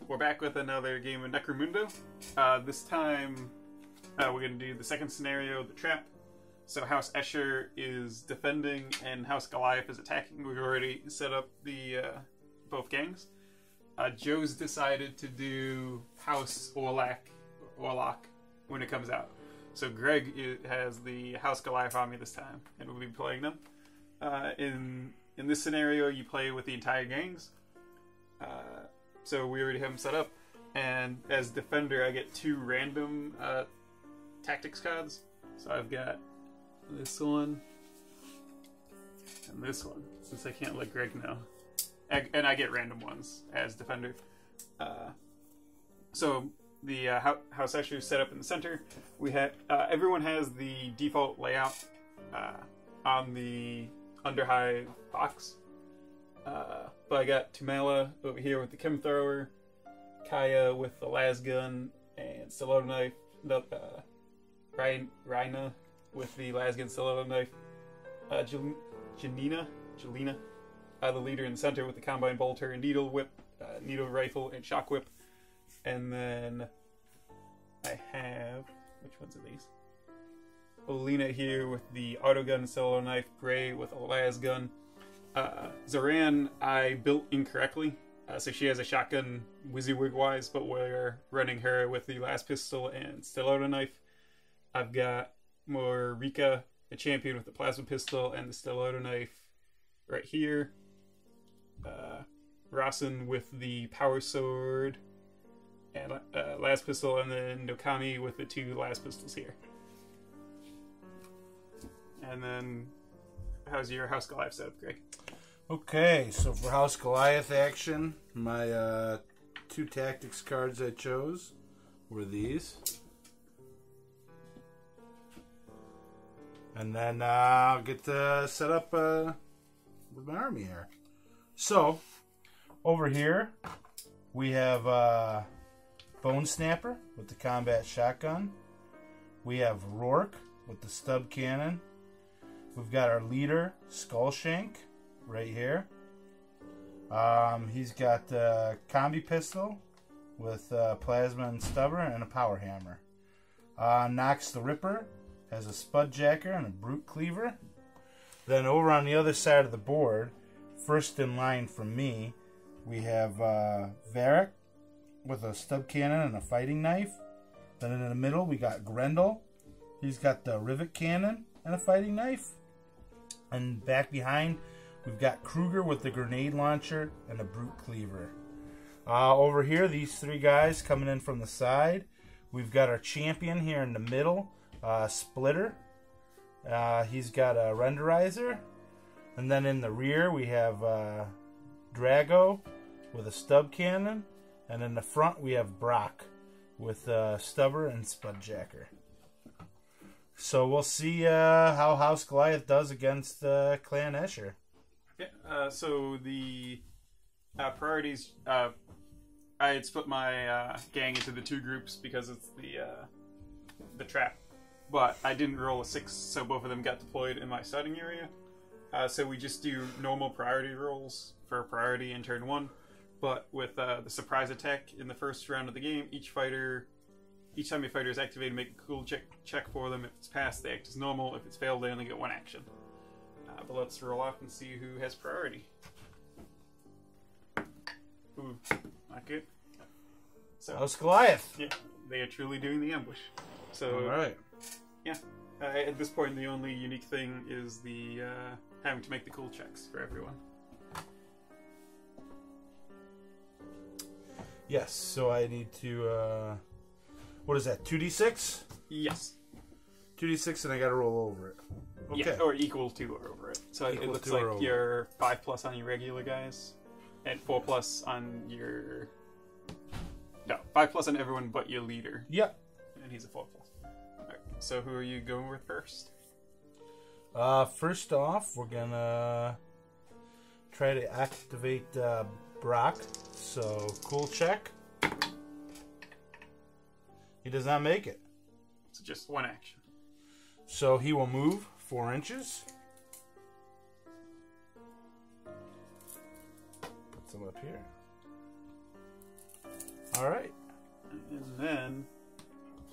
We're back with another game of Necromunda. This time, we're going to do the second scenario, the trap. So House Escher is defending and House Goliath is attacking. We've already set up the both gangs. Joe's decided to do House Warlock when it comes out. So Greg has the House Goliath army this time, and we'll be playing them. In this scenario, you play with the entire gangs. So we already have them set up. And as defender, I get 2 random tactics cards. So I've got this one and this one, since I can't let Greg know. And I get random ones as defender. So the House Escher is set up in the center. We have everyone has the default layout on the Underhive box. But I got Tumala over here with the Chem Thrower, Kaya with the las gun and stiletto knife, Rhina with the las gun stiletto knife, Jelena, the leader in the center with the combine bolter and needle whip, needle rifle and shock whip, and then I have, which ones are these? Olina here with the auto gun and stiletto knife, Gray with a las gun. Zoran I built incorrectly, so she has a shotgun WYSIWYG wise, but we're running her with the las pistol and stiletto knife. I've got more Rika, a champion with the plasma pistol and the stiletto knife right here. Rasen with the power sword and las pistol, and then Nokami with the 2 las pistols here. And then how's your House Goliath setup, Greg? Okay, so for House Goliath action, my 2 tactics cards I chose were these. And then I'll get set up with my army here. So, over here, we have Bone Snapper with the combat shotgun. We have Rourke with the stub cannon. We've got our leader, Skullshank, right here. He's got a combi pistol with plasma and stubber and a power hammer. Nox the Ripper has a spudjacker and a brute cleaver. Then over on the other side of the board, first in line from me, we have Varric with a stub cannon and a fighting knife. Then in the middle, we got Grendel. He's got the rivet cannon and a fighting knife. And back behind, we've got Kruger with the grenade launcher and a brute cleaver. Over here, these 3 guys coming in from the side. We've got our champion here in the middle, Splitter. He's got a renderizer. And then in the rear, we have Drago with a stub cannon. And in the front, we have Brock with stubber and spudjacker. So we'll see how House Goliath does against Clan Escher. Yeah, so the priorities, I had split my gang into the 2 groups because it's the trap. But I didn't roll a 6, so both of them got deployed in my starting area. So we just do normal priority rolls for priority in turn 1. But with the surprise attack in the first round of the game, each time a fighter is activated, make a cool check for them. If it's passed, they act as normal. If it's failed, they only get 1 action. But let's roll off and see who has priority. Ooh, not good. So House Goliath. Yeah, they are truly doing the ambush. So all right. Yeah. At this point, the only unique thing is the having to make the cool checks for everyone. Yes. So I need to. What is that? 2d6? Yes. 2d6, and I got to roll over it. Okay. Yeah, or equal to or over it. So it looks like you're 5+ on your regular guys, and 4+ on your. No, 5+ on everyone but your leader. Yep. And he's a 4+. Alright, so who are you going with first? First off, we're gonna try to activate Brock. So, cool check. He does not make it. So just 1 action. So he will move 4 inches. Puts him up here. All right. And then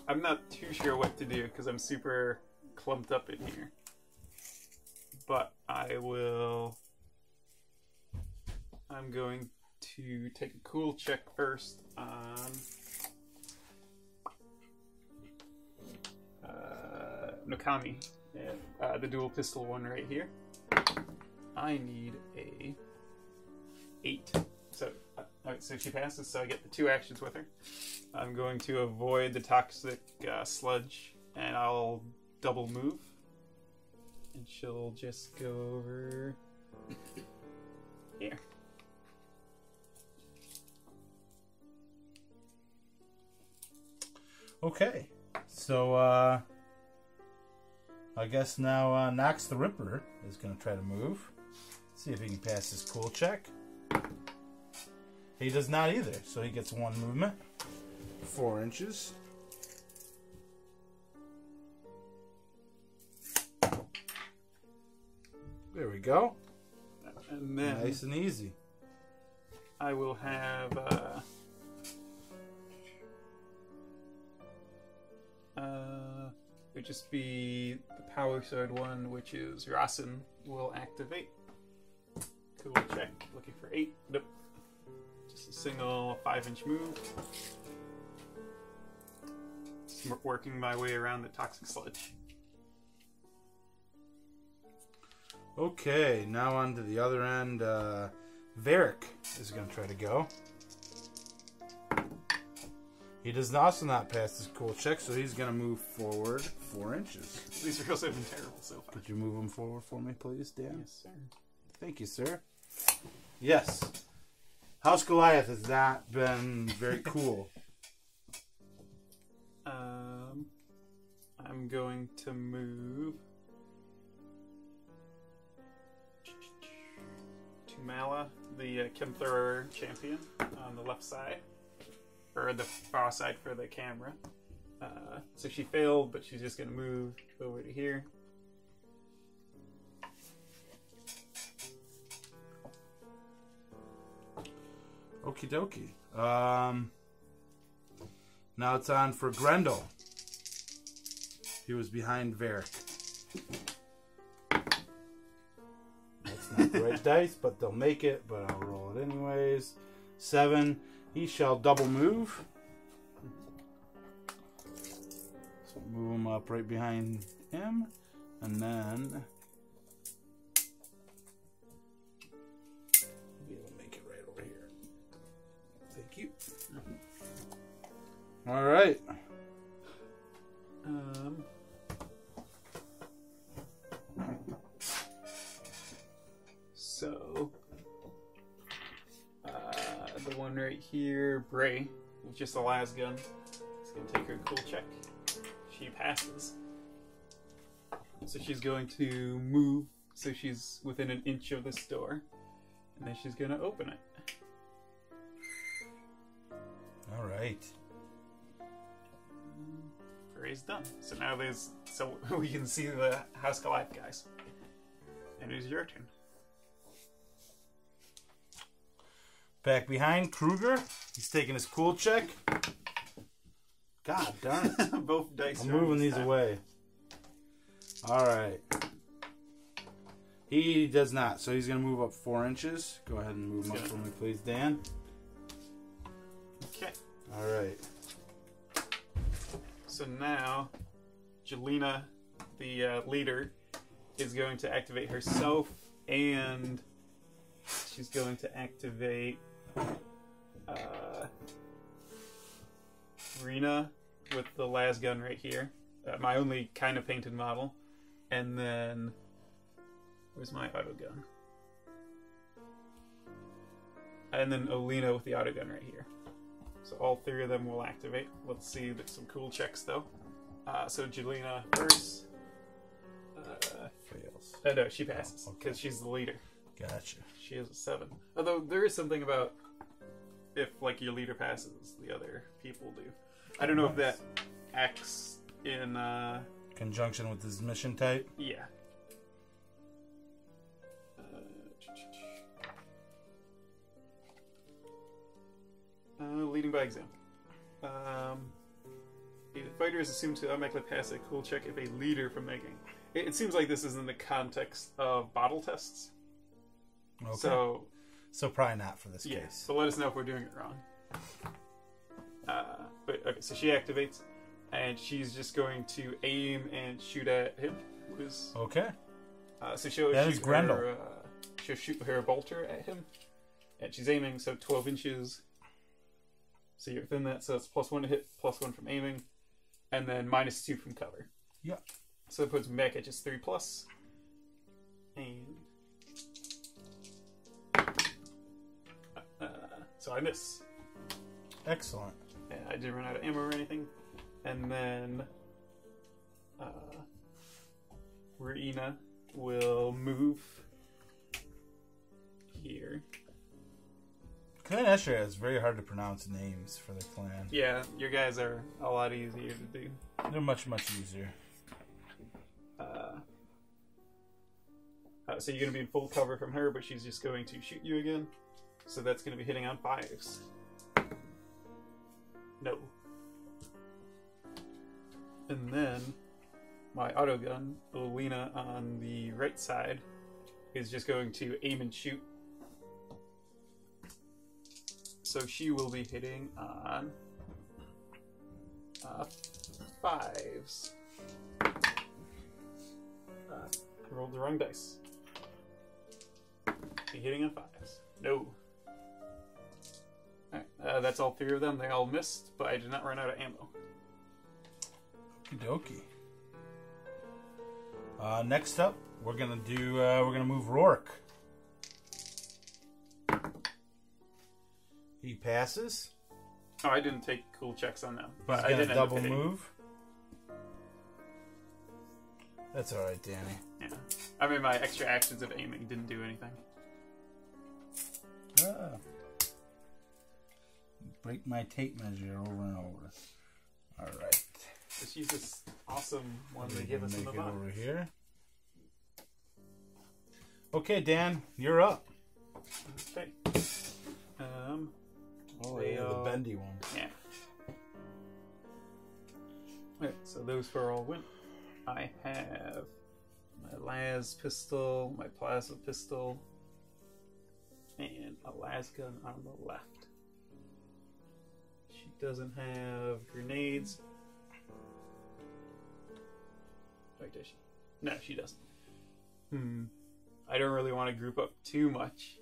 I'm not too sure what to do because I'm super clumped up in here. But I'm going to take a cool check first on Nokami, and the dual pistol one right here. I need a 8. So she passes, so I get the 2 actions with her. I'm going to avoid the toxic sludge, and I'll double move. And she'll just go over here. Okay. So, I guess now Nox the Ripper is going to try to move. See if he can pass his cool check. He does not either, so he gets 1 movement. 4 inches. There we go. And then nice and easy. I will have it would just be the power sword one, which is Rasen will activate. Cool check. Looking for 8. Nope. Just a single 5-inch move. Just working my way around the toxic sludge. Okay, now on to the other end. Varric is going to try to go. He does also not pass his cool check, so he's going to move forward 4 inches. These rolls have been terrible so far. Could you move him forward for me, please, Dan? Yes, sir. Thank you, sir. Yes. House Goliath has not been very cool. I'm going to move to Mala, the Kimthrower champion, on the left side. Or the far side for the camera. So she failed, but she's just going to move over to here. Okie dokie. Now it's on for Grendel. He was behind Varric. That's not the right dice, but they'll make it, but I'll roll it anyways. 7. He shall double move. So move him up right behind him. And then we'll make it right over here. Thank you. All right. So the one right here, Bray, with just the last gun, is going to take her cool check. She passes. So she's going to move, so she's within an inch of this door, and then she's going to open it. All right. Bray's done. So now we can see the House Goliath guys. And it is your turn. Back behind Kruger. He's taking his cool check. God darn it. Both dice. I'm moving these away. Alright. He does not, so he's going to move up 4 inches. Go ahead and move him up for me, please, Dan. Okay. Alright. So now, Jelena, the leader, is going to activate herself, and she's going to activate Rena with the las gun right here. My only kind of painted model. And then, where's my auto gun? And then Olina with the auto gun right here. So all 3 of them will activate. Let's see some cool checks though. So Jelena first. Fails. No, she passes because she's the leader. Gotcha. She has a 7. Although there is something about if like your leader passes, the other people do. I don't know if that acts in conjunction with his mission type. Yeah. Leading by example. The fighter is assumed to automatically pass a cool check if a leader from making. It seems like this is in the context of bottle tests. Okay. So probably not for this yeah, case. so let us know if we're doing it wrong. But okay, so she activates, and she's just going to aim and shoot at him. Okay. So she'll shoot her bolter at him, and she's aiming, so 12 inches. So you're within that, so it's +1 to hit, +1 from aiming, and then -2 from cover. Yeah. So it puts me back at just 3+. And so I miss. Excellent. And I didn't run out of ammo or anything. And then Reina will move here. Clan Escher has very hard to pronounce names for the clan. Yeah, your guys are a lot easier to do. They're much, much easier. So you're going to be in full cover from her, but she's just going to shoot you again. So that's going to be hitting on 5s. No. And then my autogun, Lena on the right side, is just going to aim and shoot. So she will be hitting on 5s. I rolled the wrong dice. Be hitting on 5s. No. Alright, that's all 3 of them. They all missed, but I did not run out of ammo. Okie dokie. Next up, we're gonna move Rourke. He passes. Oh, I didn't take cool checks on them, but He's I gonna didn't end up double hitting. move. That's all right, Danny. Yeah, I mean my extra actions of aiming didn't do anything. Break my tape measure over and over. All right. Let's use this awesome one they give us in the Make it box. over here. Okay, Dan, you're up. Okay. Oh, They, yeah, the bendy one. Yeah. Alright, so those 4 all went. I have my las pistol, my plasma pistol, and a las gun on the left. She doesn't have grenades. Wait, does she? No, she doesn't. I don't really want to group up too much,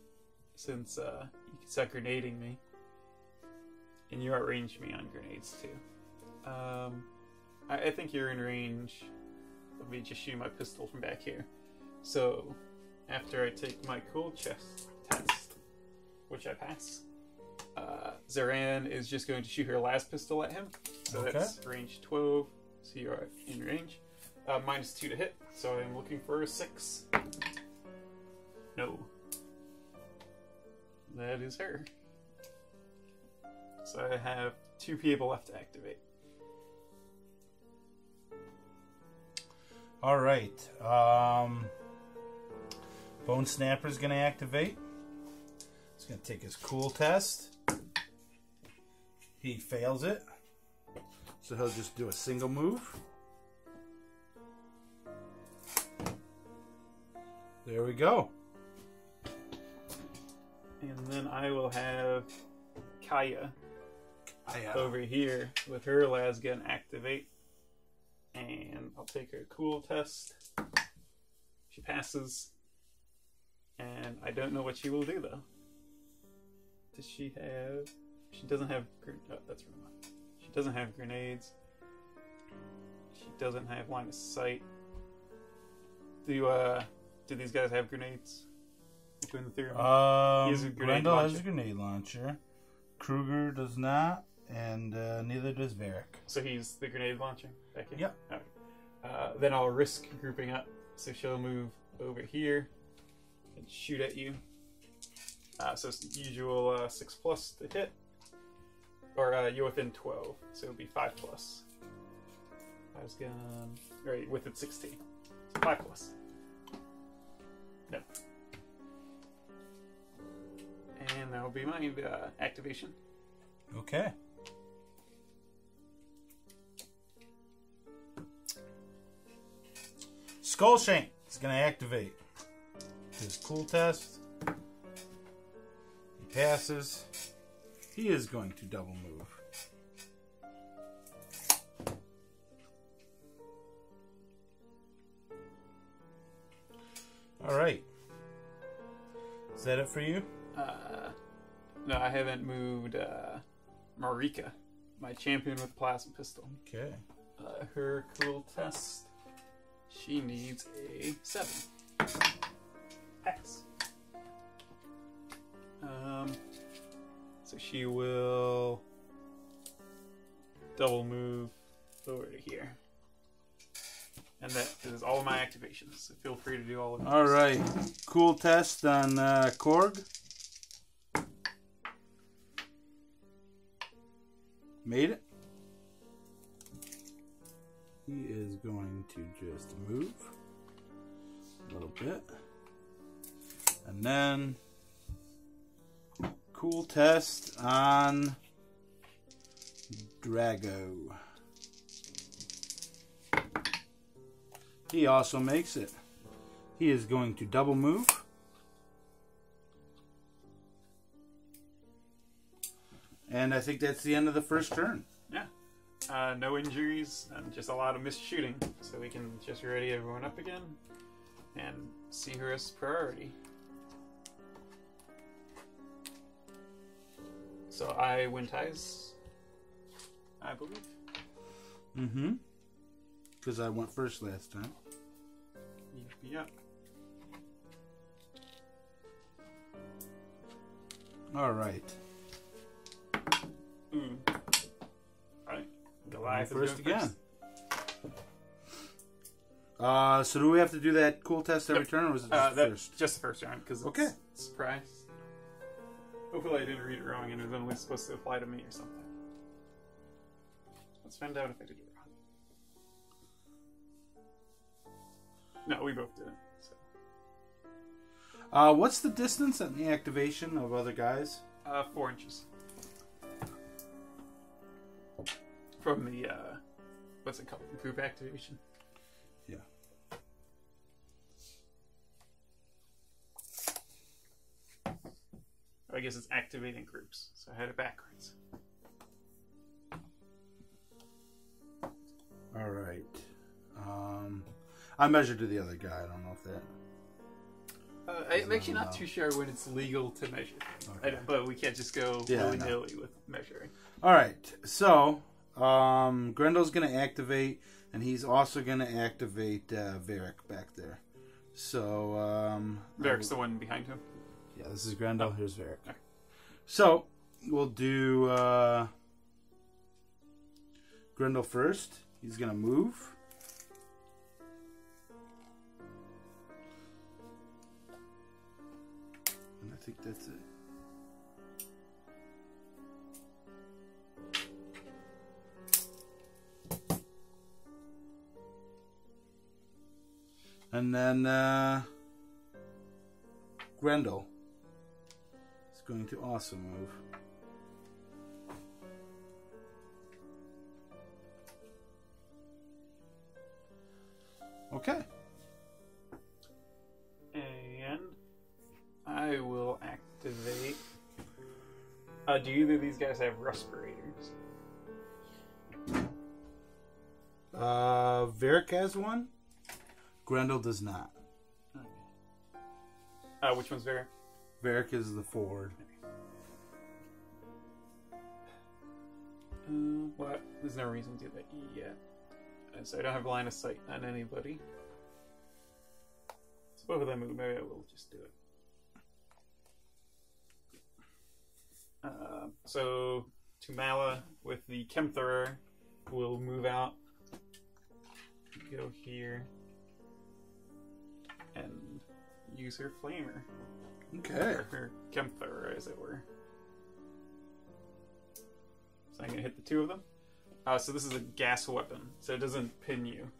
since you can start grenading me. And you outrange me on grenades too. I think you're in range of me just shooting my pistol from back here. So, after I take my cool chest test, which I pass, Zaran is just going to shoot her last pistol at him. So that's range 12, so you're in range. -2 to hit, so I'm looking for a 6. No. That is her. So I have 2 people left to activate. All right. Bone Snapper's going to activate. He's going to take his cool test. He fails it. So he'll just do a single move. There we go. And then I will have Kaya over here with her lasgun activate. And I'll take her cool test. She passes. And I don't know what she will do though. Does she have... She doesn't have... Oh, that's wrong. She doesn't have grenades. She doesn't have line of sight. Do these guys have grenades? Between the 3 of them? Grendel has a grenade launcher. Kruger does not, and neither does Varric. So he's the grenade launcher back here? Yep. Right. Then I'll risk grouping up. So she'll move over here and shoot at you. So it's the usual 6+ to hit. Or you're within 12, so it'll be 5+. I was gonna... Right, within 16. So 5+. No. And that'll be my activation. Okay. Skullshank is going to activate his cool test. He passes. He is going to double move. All right. Is that it for you? No, I haven't moved Marika, my champion with plasma pistol. Okay. Her cool test, she needs a 7. Pass. So she will double move over to here. And that is all of my activations, so feel free to do all of them. All right. Cool test on Korg. Made it. He is going to just move a little bit. And then cool test on Drago. He also makes it. He is going to double move. And I think that's the end of the first turn. Yeah. No injuries and just a lot of missed shooting. So we can just ready everyone up again and see her as priority. So I win ties, I believe. Mm-hmm. Because I went first last time. Yep. All right. Alright. Goliath First is going again. First. So do we have to do that cool test every turn, or was it just first? Just the first round, because it's Okay. surprise. Hopefully I didn't read it wrong and it was only supposed to apply to me or something. Let's find out if I did it wrong. No, we both did it. So. What's the distance and the activation of other guys? 4 inches. From the, what's it called? Group activation. Yeah. I guess it's activating groups, so I had it backwards. All right. I measured to the other guy. I don't know if that... I'm actually not too sure when it's legal to measure. Okay. But we can't just go willy-nilly with measuring. All right. So, Grendel's going to activate, and he's also going to activate Varric back there. So... Varric's the one behind him? Yeah, this is Grendel. Oh. Here's Varric. Okay. So, we'll do Grendel first. He's going to move. And I think that's it. And then Grendel is going to also move. Okay. And I will activate... do either of these guys have respirators? Varric has one. Grendel does not. Okay. Which one's Varric? Varric is the forward. What? There's no reason to do that yet. So I don't have line of sight on anybody. So both of them move. Maybe I will just do it. So Tumala with the Chemthrower will move out, go here, and use her flamer. Okay. Or her Chemthrower, as it were. So I'm going to hit the two of them. So this is a gas weapon, so it doesn't pin you,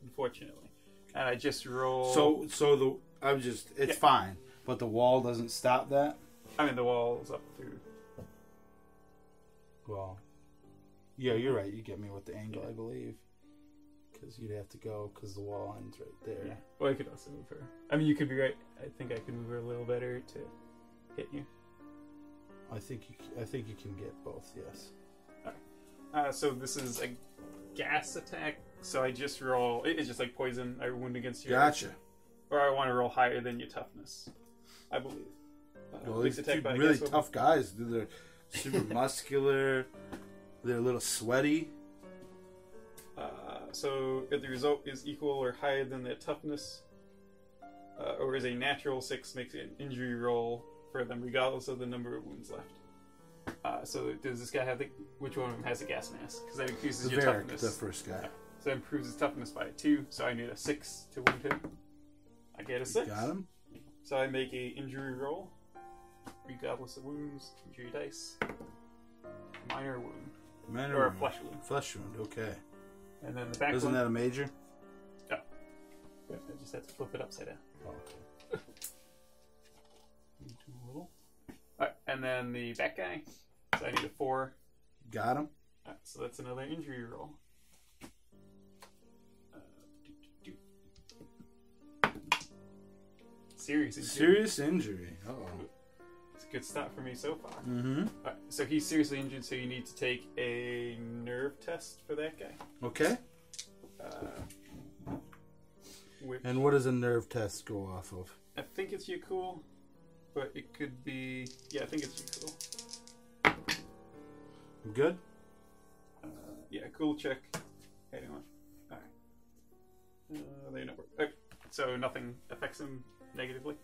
unfortunately. And I just roll... It's fine, but the wall doesn't stop that? I mean, the wall's up through... Well, yeah, you're right. You get me with the angle, I believe. because you'd have to go because the wall ends right there. Yeah. Well, I could also move her. I mean, you could be right. I think I could move her a little better to hit you. I think you can get both. Yes. Alright. So this is a gas attack. So I just roll. It's just like poison. I wound against you. Gotcha. Or I want to roll higher than your toughness. I believe. Well, these two really tough guys. They're super muscular. They're a little sweaty. So if the result is equal or higher than their toughness, or is a natural 6, makes an injury roll for them, regardless of the number of wounds left. So does this guy have which one of them has a gas mask? Because that increases your toughness. The first guy. Yeah. So that improves his toughness by 2. So I need a 6 to wound him. I get a 6. Got him. So I make a injury roll, regardless of wounds, injury dice, minor wound, or a flesh wound. Flesh wound. Okay. And then the back Isn't that a major? Oh. Yeah, I just had to flip it upside down. Oh, okay. Alright, and then the back guy. So I need a 4. Got him. Alright, so that's another injury roll. Serious injury. Serious injury. Uh-oh. It's a good start for me so far. Mm-hmm. Alright, so he's seriously injured, so you need to take a nerve test for that guy. Okay. And what does a nerve test go off of? I think it's you cool, but it could be... Yeah, I think it's you cool. I'm good? Yeah, cool check. Hang on. Alright. They don't work. Okay. So nothing affects him negatively.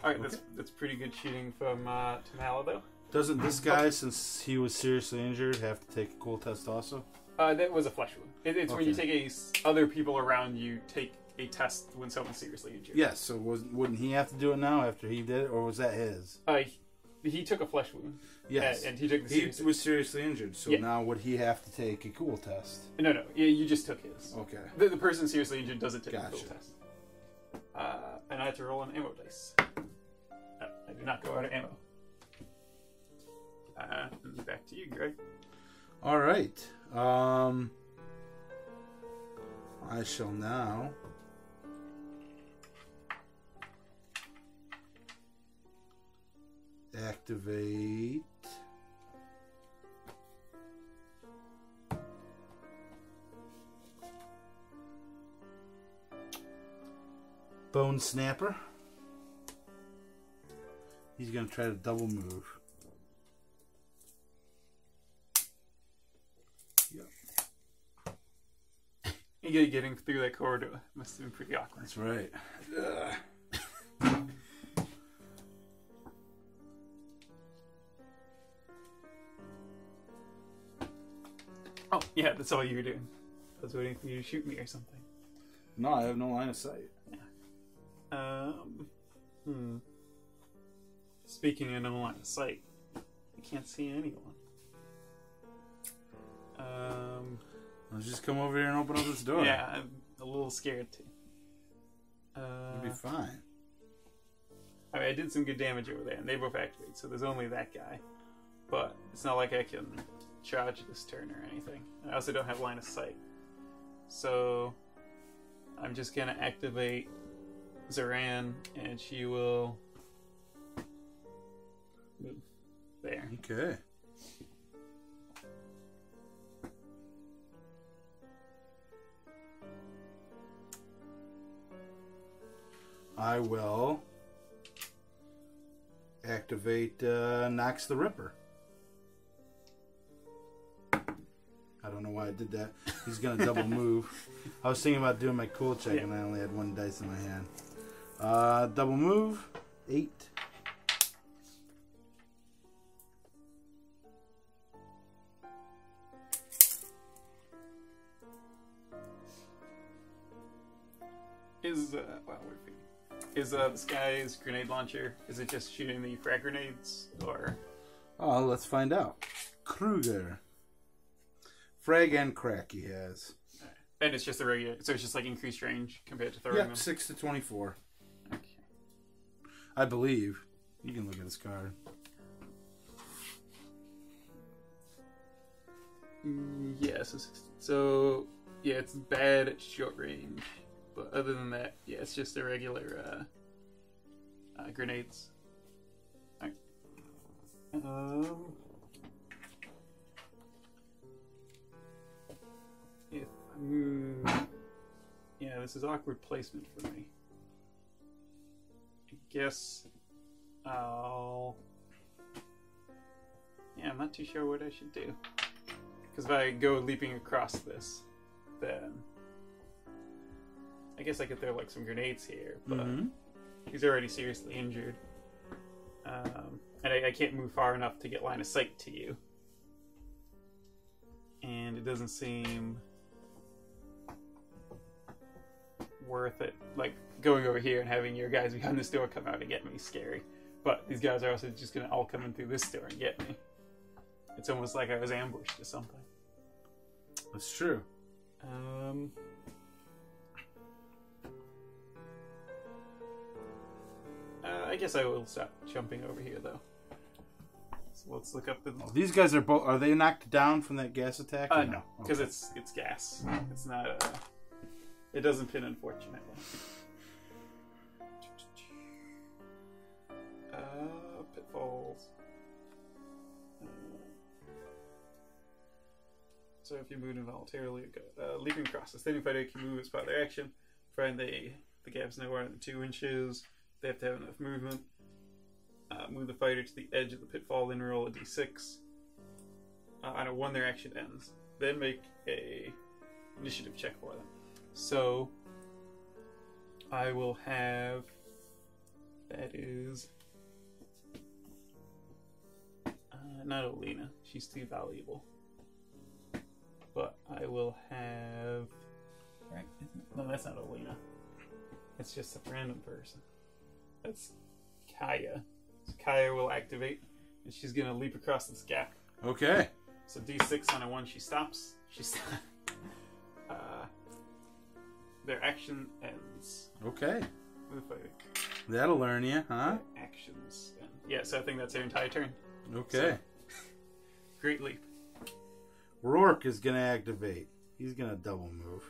Alright, okay. That's pretty good shooting from Tamala, though. Doesn't this guy, since he was seriously injured, have to take a cool test also? That was a flesh wound. It's when you take other people around you take a test when someone's seriously injured. Yes, so wouldn't he have to do it now after he did it, or was that his? He took a flesh wound. Yes. And he took the He was seriously injured, so now would he have to take a cool test? No. Yeah, you just took his. Okay. The person seriously injured doesn't take a cool test. And I have to roll an ammo dice. I do not go out of ammo. And back to you, Greg. All right. I shall now activate Bone Snapper. He's going to try to double move. Yep. Getting through that corridor must have been pretty awkward. That's right. Oh, yeah, that's all you were doing. I was waiting for you to shoot me or something. No, I have no line of sight. Yeah. Speaking of no line of sight, I can't see anyone. Let's just come over here and open up this door. Yeah, I'm a little scared too. You'll be fine. I mean, I did some good damage over there, and they both activate, so there's only that guy. But it's not like I can charge this turn or anything. I also don't have line of sight. So I'm just going to activate Zoran, and she will move there. Okay. I will activate Nox the Ripper. I don't know why I did that. He's going to double move. I was thinking about doing my cool check, and I only had one dice in my hand. Double move. 8. Is this guy's grenade launcher, is it just shooting the frag grenades, or? Oh, let's find out. Kruger. Frag and crack he has. And it's just a regular, so it's just like increased range compared to throwing them? 6 to 24. Okay. I believe. You can look at his card. Yes. So Yeah, it's bad at short range. But other than that, yeah, it's just a regular grenades. Alright. If I move... Yeah, this is awkward placement for me. I guess I'll... Yeah, I'm not too sure what I should do. Because if I go leaping across this, then... I guess I could throw like some grenades here, but he's already seriously injured. And I can't move far enough to get line of sight to you. And it doesn't seem worth it. Like, going over here and having your guys behind this door come out and get me is scary. But these guys are also just going to all come in through this door and get me. It's almost like I was ambushed or something. That's true. I guess I will stop jumping over here, though. So let's look up the... Oh, these guys are both... Are they knocked down from that gas attack? No, because it's gas. It's not... It doesn't pin, unfortunately. Pitfalls. So if you move involuntarily, leaping across the standing fighter can move as part of their action. Find the gap's no more than 2 inches. They have to have enough movement. Move the fighter to the edge of the pitfall, then roll a d6. On a 1, their action ends. Then make a initiative check for them. So I will have... That is... not Alina. She's too valuable. But I will have... Right? No, that's not Alina. It's just a random person. That's Kaya. So Kaya will activate, and she's going to leap across this gap. Okay. So d6 on a 1, she stops. Their action ends. Okay. With fighting. That'll learn you, huh? Their actions end. Yeah, so I think that's their entire turn. Okay. So, great leap. Rourke is going to activate. He's going to double move.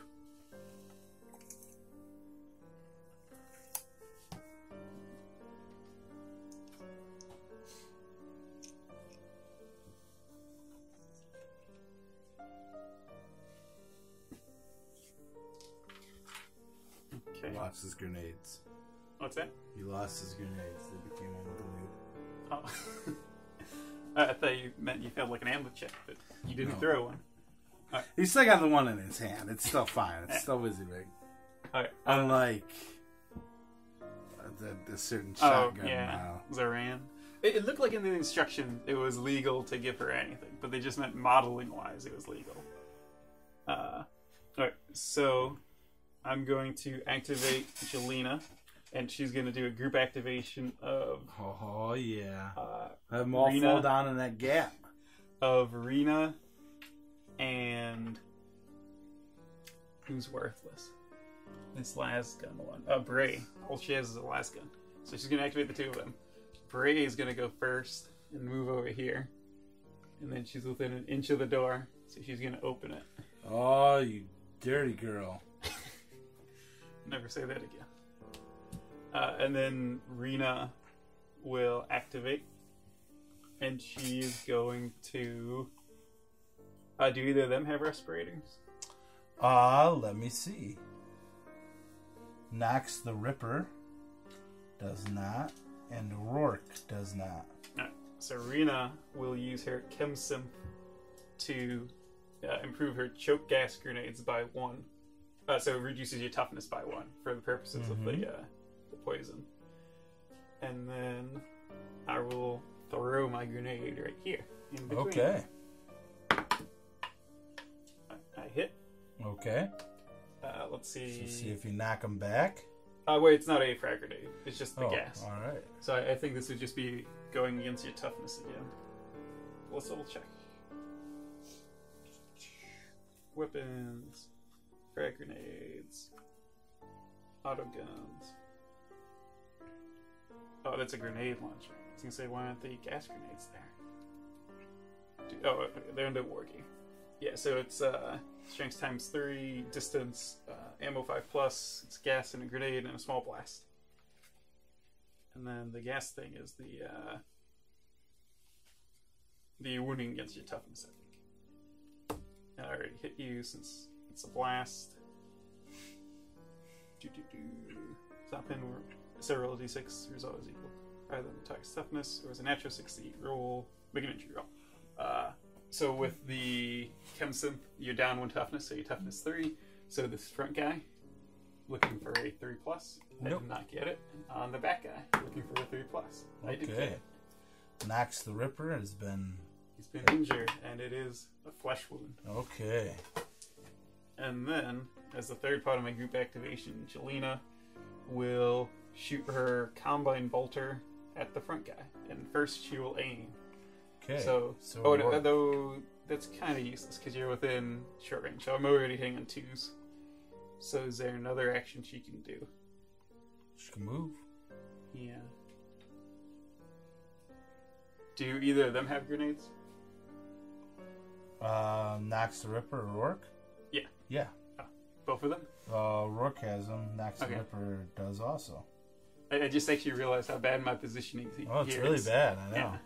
Okay. Lost his grenades. What's that? He lost his grenades. They became unglued. Oh. I thought you meant you failed like an ambush check, but you didn't throw one. Right. He still got the one in his hand. It's still fine. It's still WYSIWYG. Right. Unlike the certain shotgun now. Zoran. It looked like in the instruction it was legal to give her anything, but they just meant modeling-wise it was legal. Alright, so I'm going to activate Jelena, and she's going to do a group activation of... Oh, yeah. Have them all fall down in that gap. Of Rena and... Who's worthless? This last gun one. Bray. All she has is a last gun. So she's going to activate the 2 of them. Bray is going to go first and move over here. And then she's within an inch of the door, so she's going to open it. Oh, you dirty girl. Never say that again. And then Rena will activate. And she's going to... do either of them have respirators? Let me see. Nox the Ripper does not, and Rourke does not. Alright, so Rena will use her Chem Synth to improve her choke gas grenades by 1. So it reduces your toughness by 1 for the purposes of the poison. And then I will throw my grenade right here in between. Okay. I hit. Okay. Let's see. So see if you knock them back. Wait, it's not a frag grenade. It's just the gas. All right. So I think this would just be going against your toughness again. Let's double check. Weapons, frag grenades, auto guns. Oh, that's a grenade launcher. I was gonna say, why aren't the gas grenades there? They're under war game. Yeah, so it's strength times 3, distance, ammo 5+, it's gas and a grenade and a small blast. And then the gas thing is the wounding against your toughness, I think. And I already hit you since it's a blast. Stop in, so roll a d6, result is equal. Rather than the target's toughness, or as a natural 60, roll, make an entry roll. So with the chem synth, you're down 1 toughness, so your toughness 3. So this front guy, looking for a 3+. I did not get it. On the back guy, looking for a 3+. I did get it. Nox the Ripper has been... He's been injured, and it is a flesh wound. Okay. And then, as the third part of my group activation, Jelena will shoot her Combine Bolter at the front guy. And first she will aim. Okay. So though that's kind of useless because you're within short range. So I'm already hitting on 2s. So is there another action she can do? She can move. Yeah. Do either of them have grenades? Nox the Ripper or Rourke? Yeah. Yeah. Oh, both of them? Rourke has them. Nox the Ripper does also. I just actually realized how bad my positioning here is. Oh, it's really bad. I know. Yeah.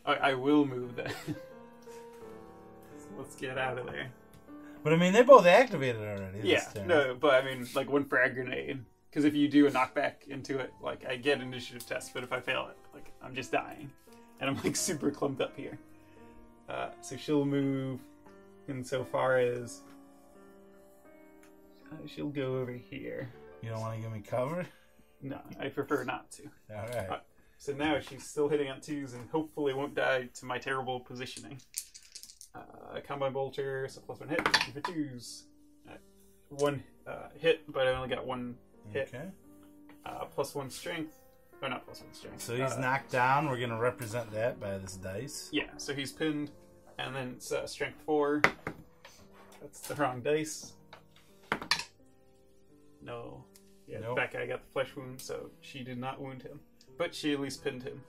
I will move that. So let's get out of there. But I mean, they both activated already. Yeah, no, but I mean, like one frag grenade. Because if you do a knockback into it, like I get initiative test, but if I fail it, like I'm just dying, and I'm like super clumped up here. So she'll move insofar as she'll go over here. You don't want to give me cover? No, I prefer not to. All right. So now she's still hitting on 2s and hopefully won't die to my terrible positioning. Combine Bolter, so +1 hit, for 2s. 1 hit, but I only got 1 hit. Okay. +1 strength. Oh, not +1 strength. So he's knocked down. We're going to represent that by this dice. Yeah, so he's pinned, and then it's strength 4. That's the wrong dice. No. Yeah, nope. That guy got the flesh wound, so she did not wound him. But she at least pinned him.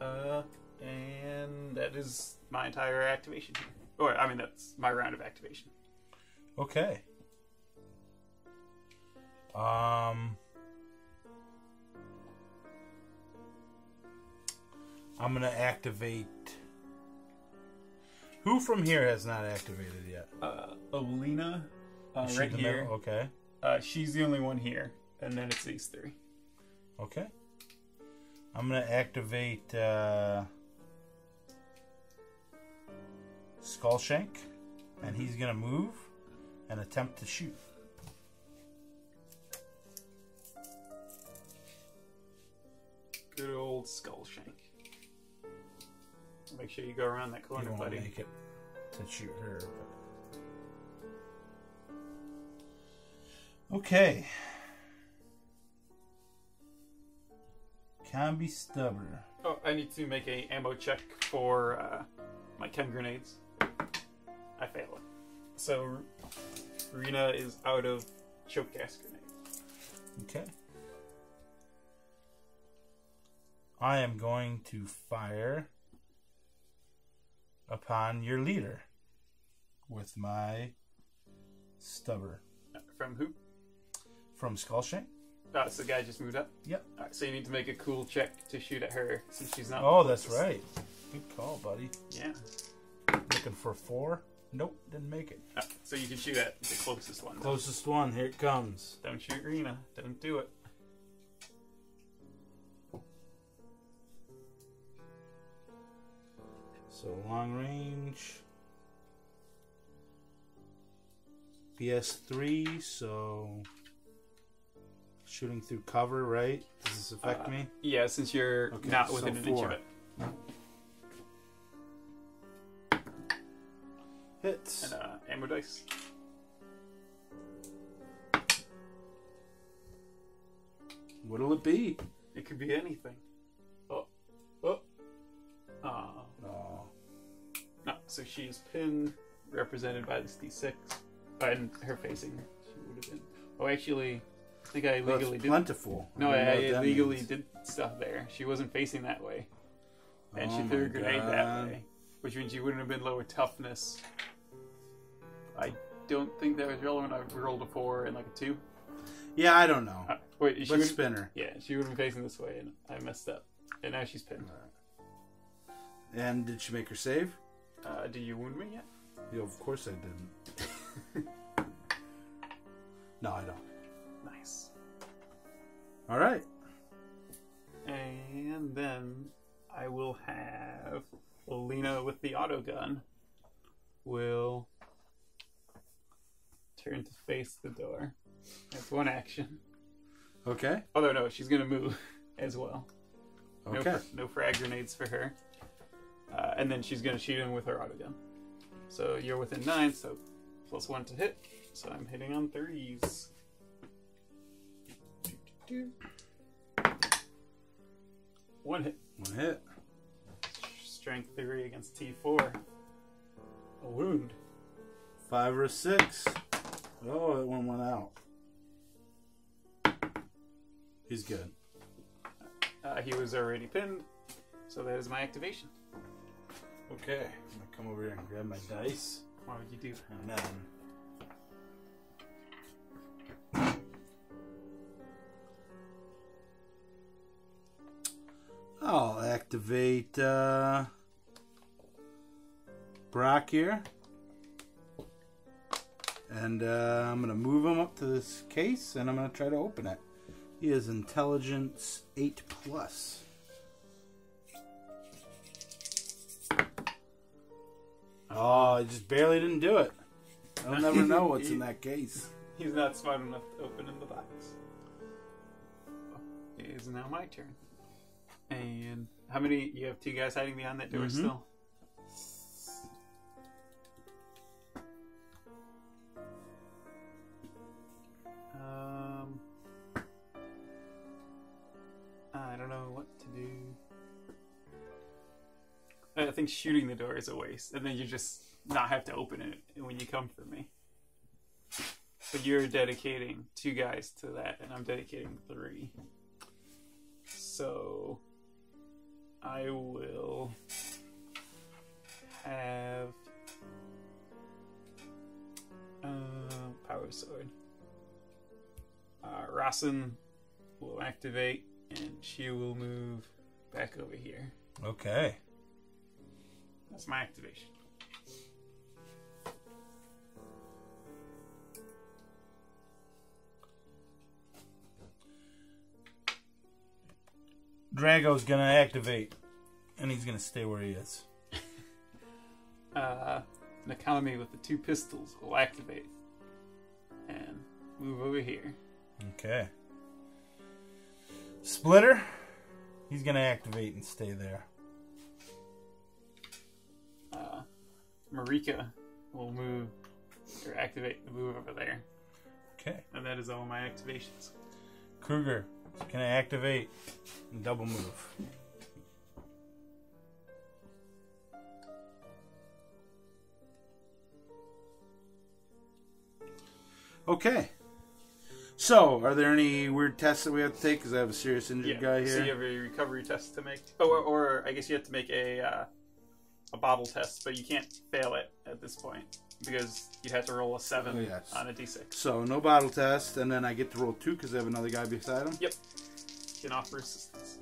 And that is my entire activation. Or, I mean, that's my round of activation. Okay. I'm going to activate... Who from here has not activated yet? Olena, right here. Okay. She's the only one here. And then it's these 3. Okay. I'm going to activate Skullshank, and he's going to move and attempt to shoot. Good old Skullshank. Make sure you go around that corner, buddy. You don't make it to shoot her. But... Okay. Combi Stubber. Oh, I need to make a ammo check for my chem grenades. I fail it. So, Rena is out of choke gas grenades. Okay. I am going to fire upon your leader with my stubber. From who? From Skullshank. So the guy just moved up? Yep. Alright, so you need to make a cool check to shoot at her since she's not... Oh, that's right. Good call, buddy. Yeah. Looking for 4. Nope, didn't make it. So you can shoot at the closest one. Closest one, here it comes. Don't shoot Rena. Don't do it. So long range. PS3, so... Shooting through cover, right? Does this affect me? Yeah, since you're not within an inch of it. Hits. And ammo dice. What'll it be? It could be anything. Oh. Oh. Oh. No, so she is pinned, represented by this D6. And her facing. She would have been. Oh, actually... I think I illegally did. Plentiful. No, I illegally did stuff there. She wasn't facing that way, and she threw a grenade that way, which means you wouldn't have been lower toughness. I don't think that was relevant. I rolled a 4 and like a 2. Yeah, I don't know. Wait, she Let's spin her. Yeah, she would have been facing this way, and I messed up. And now she's pinned. And did she make her save? Do you wound me yet? Yeah, of course I didn't. No, I don't. Nice. All right. And then I will have Lena with the auto gun will turn to face the door. That's one action. Okay. Although no, she's gonna move as well. Okay. No frag grenades for her. And then she's gonna shoot him with her auto gun. So you're within 9, so +1 to hit. So I'm hitting on 3s. One hit. One hit. Strength 3 against T4. A wound. 5 or 6. Oh, that one went out. He's good. He was already pinned, so that is my activation. Okay. I'm going to come over here and grab my dice. What would you do? And then... I'll activate Brock here. And I'm going to move him up to this case, and I'm going to try to open it. He is intelligence 8+. Oh, I just barely didn't do it. I'll never know what's in that case. He's not smart enough to open in the box. It is now my turn. And how many? You have 2 guys hiding behind that door still? I don't know what to do. I think shooting the door is a waste, and then you just not have to open it when you come for me. But you're dedicating 2 guys to that, and I'm dedicating 3. So I will have Power Sword. Rasen will activate, and she will move back over here. Okay. That's my activation. Drago's gonna activate, and he's gonna stay where he is. Nakami with the 2 pistols will activate and move over here. Okay. Splitter, he's gonna activate and stay there. Marika will move or activate and move over there. Okay. And that is all my activations. Kruger is gonna activate and double move. Okay. So, are there any weird tests that we have to take? Because I have a serious injured guy here. So you have a recovery test to make. Oh, or I guess you have to make a bottle test, but you can't fail it at this point because you'd have to roll a 7 on a d6. So, no bottle test, and then I get to roll 2 because I have another guy beside him? Yep. You can offer assistance.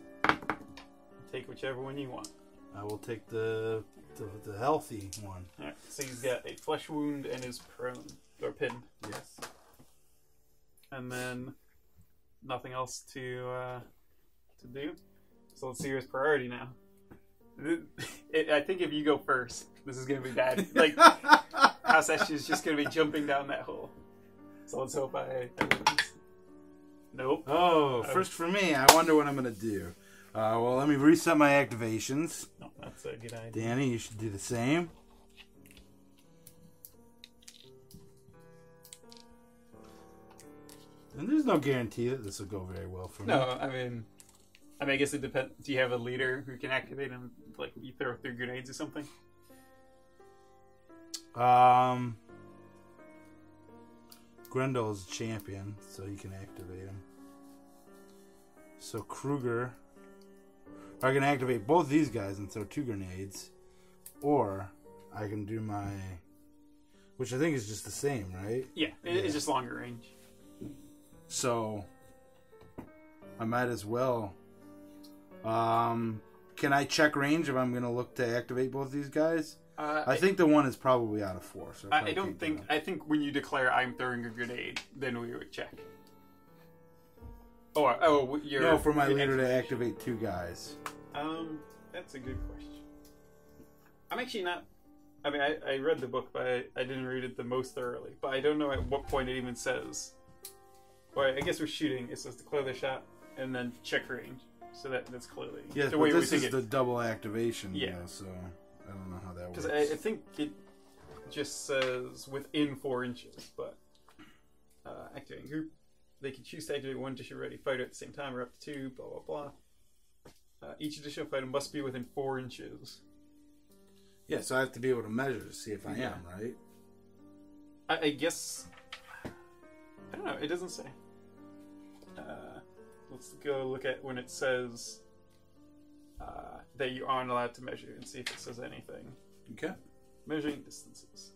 Take whichever one you want. I will take the healthy one. Alright, so he's got a flesh wound and is prone, or pinned. Yes. And then nothing else to do. So let's see his priority now. I think if you go first, this is going to be bad. Like, House Escher is just going to be jumping down that hole. So let's hope I lose. Nope. Oh, first for me. I wonder what I'm going to do. Well, let me reset my activations. No, that's a good idea. Danny, you should do the same. And there's no guarantee that this will go very well for me. No, I mean, I guess it depends. Do you have a leader who can activate and, like, you throw through grenades or something? Grendel's champion, so he can activate him. So Kruger, I can activate both these guys and throw 2 grenades. Or I can do my, which I think is just the same, right? Yeah, it's just longer range. So I might as well. Can I check range if I'm going to look to activate both these guys? I think the one is probably out of 4. So I don't think. I think when you declare I'm throwing a grenade, then we would check. You're no, for my leader to activate 2 guys. That's a good question. I'm actually not. I mean, I read the book, but I didn't read it the most thoroughly. But I don't know at what point it even says. Well, I guess we're shooting. It says declare the shot and then check range. So that's clearly yes, the but way this we is think the double activation. Yeah. Though, so I don't know how that works. Because I think it just says within 4 inches, but activating group. They can choose to activate 1 additional ready fighter at the same time or up to 2, blah, blah, blah. Each additional fighter must be within 4 inches. Yeah, so I have to be able to measure to see if I am, right? I guess... I don't know, it doesn't say. Let's go look at when it says that you aren't allowed to measure and see if it says anything. Okay. Measuring distances.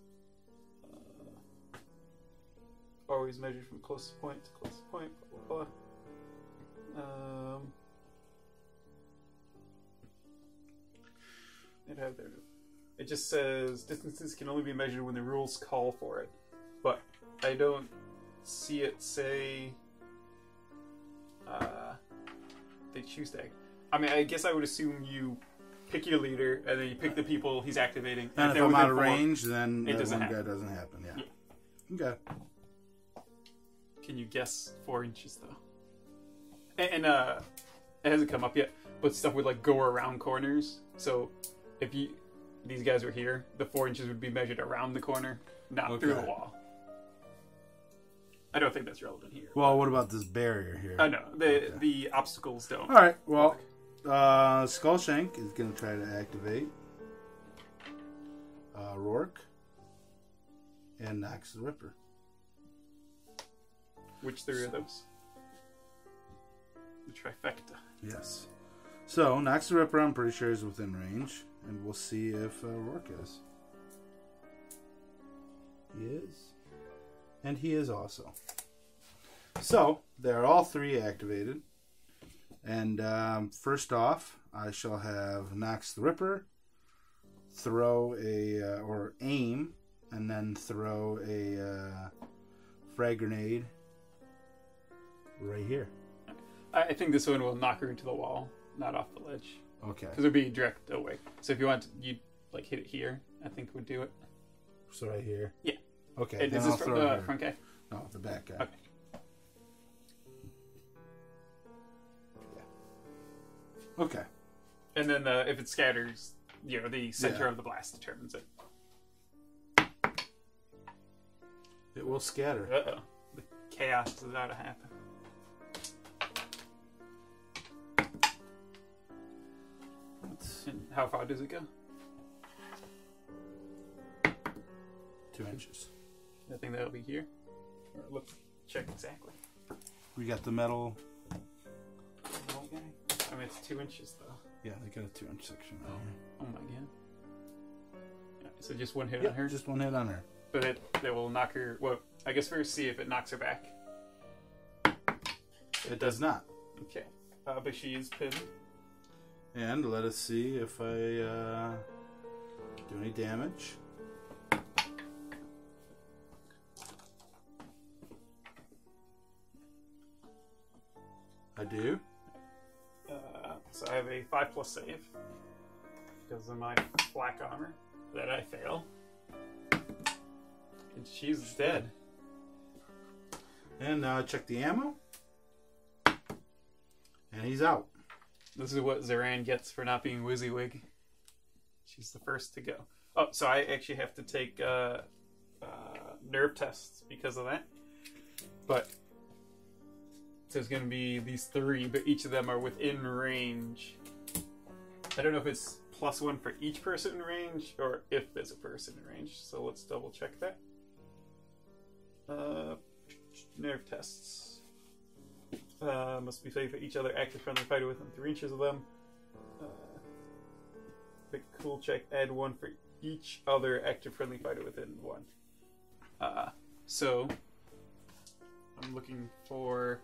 Always measured from closest point to closest point, blah, blah, blah. It just says distances can only be measured when the rules call for it. But I don't see it say they choose to act. I mean, I guess I would assume you pick your leader and then you pick the people he's activating. And if I'm out of range, then that one guy doesn't happen. Yeah. Okay. Can you guess 4 inches though? And it hasn't come up yet, but stuff would like go around corners. So if these guys were here, the 4 inches would be measured around the corner, not through the wall. I don't think that's relevant here. Well, what about this barrier here? No, the obstacles don't. All right. Well, Skullshank is going to try to activate Rourke and Nox the Ripper. Which 3 of those? The trifecta. Yes. So, Nox the Ripper, I'm pretty sure is within range. And we'll see if Rourke is. He is. And he is also. So, they're all 3 activated. And first off, I shall have Nox the Ripper throw or aim, and then throw a frag grenade right here. I think this one will knock her into the wall, not off the ledge. Okay. Because it'll be direct away. So if you want, you'd like hit it here. I think would do it. So right here. Yeah. Okay. Is this from the front guy? No, the back guy. Okay. Yeah. Okay. And then if it scatters, the center of the blast determines it. It will scatter. Uh-oh. The chaos is about to happen. And how far does it go? 2 inches. I think that'll be here. Or look, check exactly. We got the metal. I mean, it's 2 inches though. Yeah, they got a 2-inch section right here. Oh my god. Yeah, so just one hit Yep, on her? Just one hit on her. But it will knock her... Well, I guess first see if it knocks her back. It does not. Okay. But she is pinned. And let us see if I do any damage. I do. So I have a 5+ save. Because of my black armor. That I fail. And she's dead. And now I check the ammo. And he's out. This is what Zoran gets for not being WYSIWYG. She's the first to go. Oh, so I actually have to take nerve tests because of that. But so it's going to be these 3, but each of them are within range. I don't know if it's +1 for each person in range, or if there's a person in range. So let's double check that. Nerve tests. Must be safe for each other active friendly fighter within 3 inches of them. the cool check, add 1 for each other active friendly fighter within 1. So I'm looking for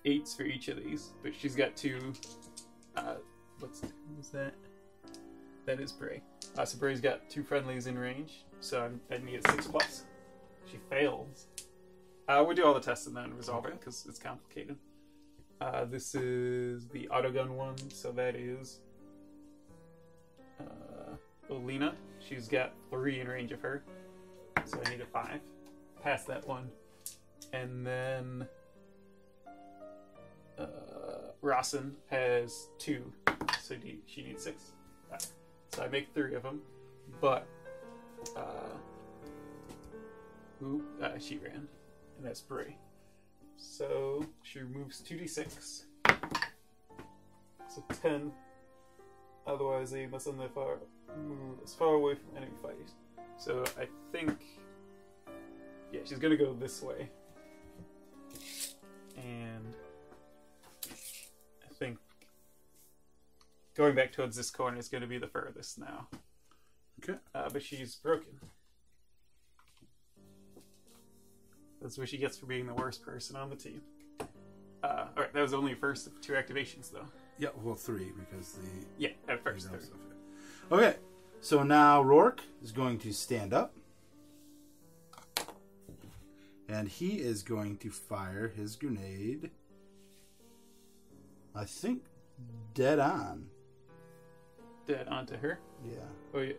8s for each of these, but she's got 2. What's that? That is Bray. So Bray's got 2 friendlies in range, so I need a 6+. She fails. We'll do all the tests and then resolve it because it's complicated. This is the autogun one, so that is Olina. She's got 3 in range of her, so I need a 5. Pass that one. And then Rossin has 2, so she needs 6. So I make 3 of them, but she ran, and that's Bray. So she removes 2d6. So 10. Otherwise, they must move as far away from enemy fighters. So I think, yeah, she's gonna go this way, and I think going back towards this corner is gonna be the furthest now. Okay. But she's broken. That's what she gets for being the worst person on the team. Alright, that was only first of 2 activations, though. Yeah, well, 3 because the... Yeah, at first. Okay, so now Rourke is going to stand up. And he is going to fire his grenade, I think, dead on. Dead onto her? Yeah. Oh, yeah.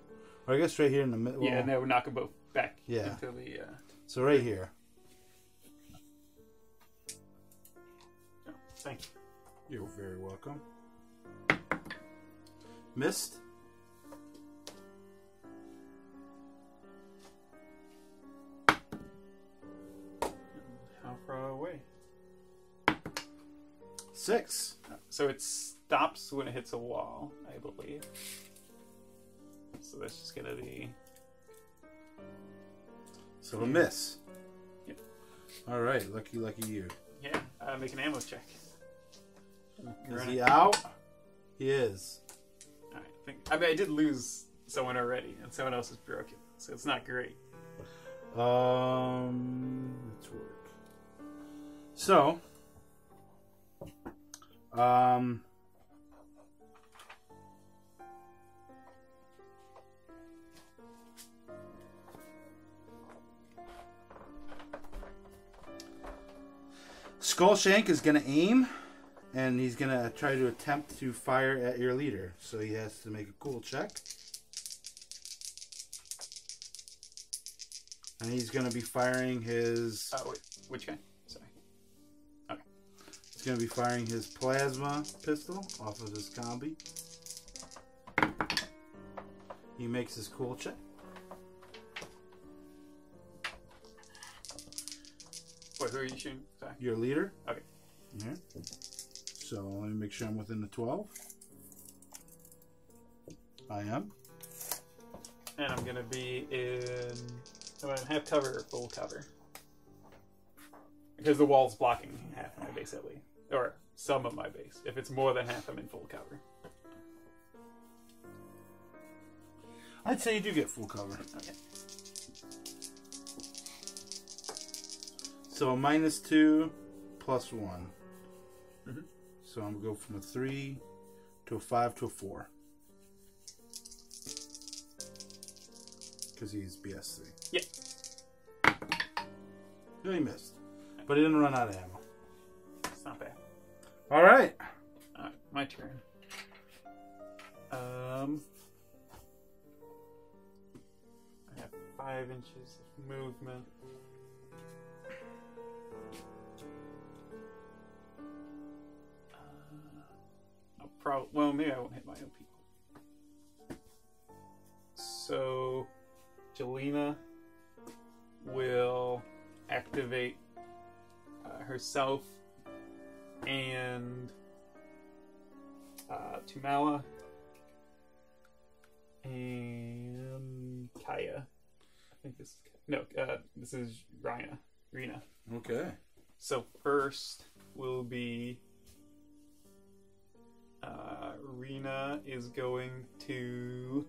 Or I guess right here in the middle. Yeah, and that would knock them both back. Yeah. Until the, So right here. Oh, thank you. You're very welcome. Missed. How far away? 6. So it stops when it hits a wall, I believe. So that's just gonna be... So a miss. Yep. Alright, lucky you. Yeah, make an ammo check. Is he out? He is. Alright, I did lose someone already, and someone else is broken, so it's not great. Let's work. So, Skullshank is going to aim, and he's going to try to attempt to fire at your leader. So he has to make a cool check. And he's going to be firing his... wait, which guy? Sorry. Okay. He's going to be firing his plasma pistol off of his combi. He makes his cool check. Wait, who are you shooting? Sorry. Your leader. Okay. Yeah. So let me make sure I'm within the 12. I am. And I'm going to be in... I'm going to have cover or full cover. Because the wall's blocking half my base at least. Or some of my base. If it's more than half, I'm in full cover. I'd say you do get full cover. Okay. So a -2 plus 1. Mm-hmm. So I'm going to go from a 3 to a 5 to a 4. Because he's BS3. Yeah. No, he missed. But he didn't run out of ammo. It's not bad. Alright. Alright, my turn. I have 5 inches of movement. Well, maybe I won't hit my own people. So, Jelena will activate herself and Tumala and Kaya. I think this is this is Rena. Okay. So first will be Rena is going to...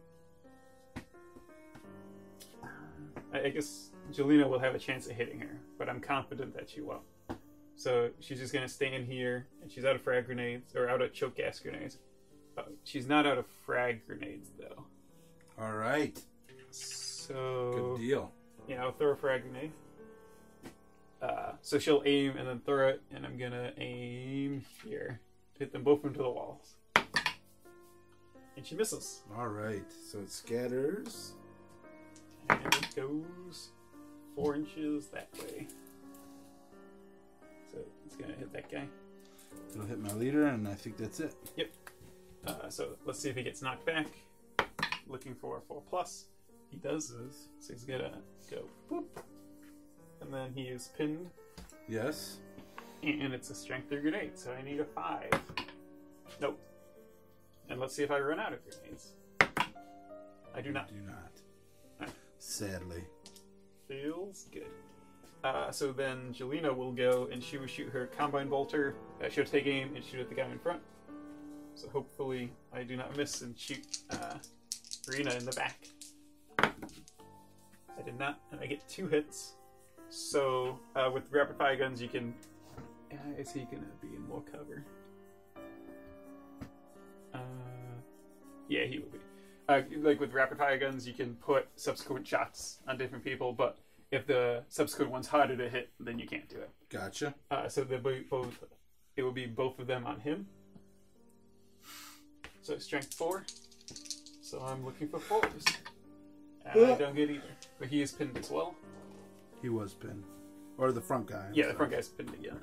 I guess Jelena will have a chance at hitting her, but I'm confident that she won't. So she's just going to stand here, and she's out of frag grenades, or out of choke gas grenades. She's not out of frag grenades, though. Alright. So... Good deal. Yeah, I'll throw a frag grenade. So she'll aim and then throw it, and I'm going to aim here. Hit them both into the walls. And she misses. Alright, so it scatters. And it goes 4 inches that way. So it's going to hit that guy. It'll hit my leader, and I think that's it. Yep. So let's see if he gets knocked back. Looking for a 4+. He does. So he's going to go boop. And then he is pinned. Yes. And it's a strength 3 grenade, so I need a 5. Nope. And let's see if I run out of grenades. I do not. You do not. Right. Sadly. Feels good. So then Jelena will go and she will shoot her combine bolter. She'll take aim and shoot at the guy in front. So hopefully I do not miss and shoot Rena in the back. I did not, and I get 2 hits. So with rapid fire guns you can... is he going to be in more cover? Yeah, he will be. Like with rapid fire guns, you can put subsequent shots on different people, but if the subsequent one's harder to hit, then you can't do it. Gotcha. So they'll be both. It will be both of them on him. So strength 4. So I'm looking for 4s. And I don't get either. But he is pinned as well. He was pinned. Or the front guy. Yeah, the front guy's pinned again.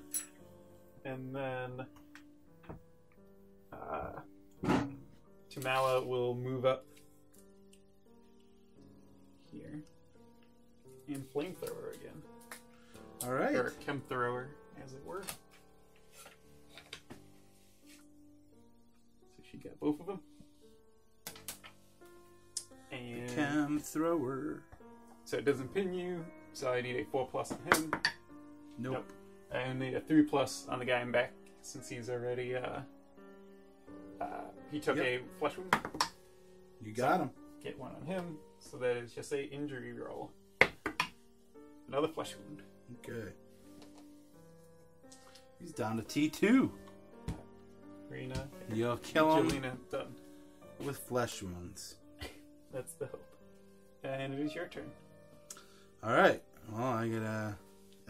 And then Tamala will move up here. And flamethrower again. Alright. Or chem thrower, as it were. So she got both of them. And Chem thrower. So it doesn't pin you, so I need a 4+ on him. Nope. I need a 3+ on the guy in back, since he's already, he took a flesh wound. You got him. Get 1 on him, so that is just a injury roll. Another flesh wound. Okay. He's down to T2. Rena. You'll kill him. Jelena, done. With flesh wounds. That's the hope. And it is your turn. Alright. Well, I gotta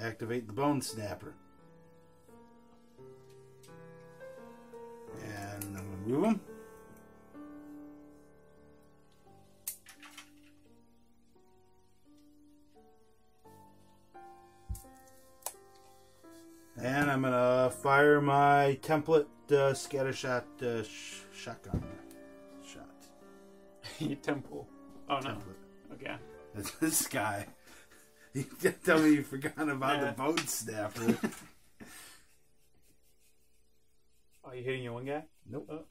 activate the bone snapper. And I'm gonna move him. And I'm gonna fire my template scattershot shotgun shot. Temple. Oh no. Template. Okay. That's this guy. You can't tell me you forgot about the bone snapper. Are you hitting your one guy? Nope.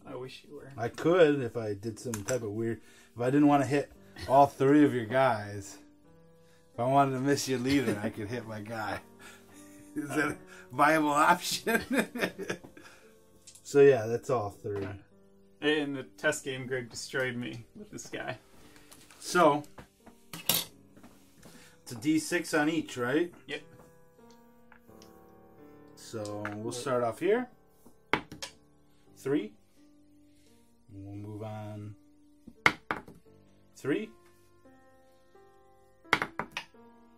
I wish you were. I could if I did some type of weird. If I didn't want to hit all 3 of your guys. If I wanted to miss your leader, I could hit my guy. Is that a viable option? So yeah, that's all 3. In the test game, Greg destroyed me with this guy. So it's a D6 on each, right? Yep. So we'll start off here. 3. We'll move on. 3.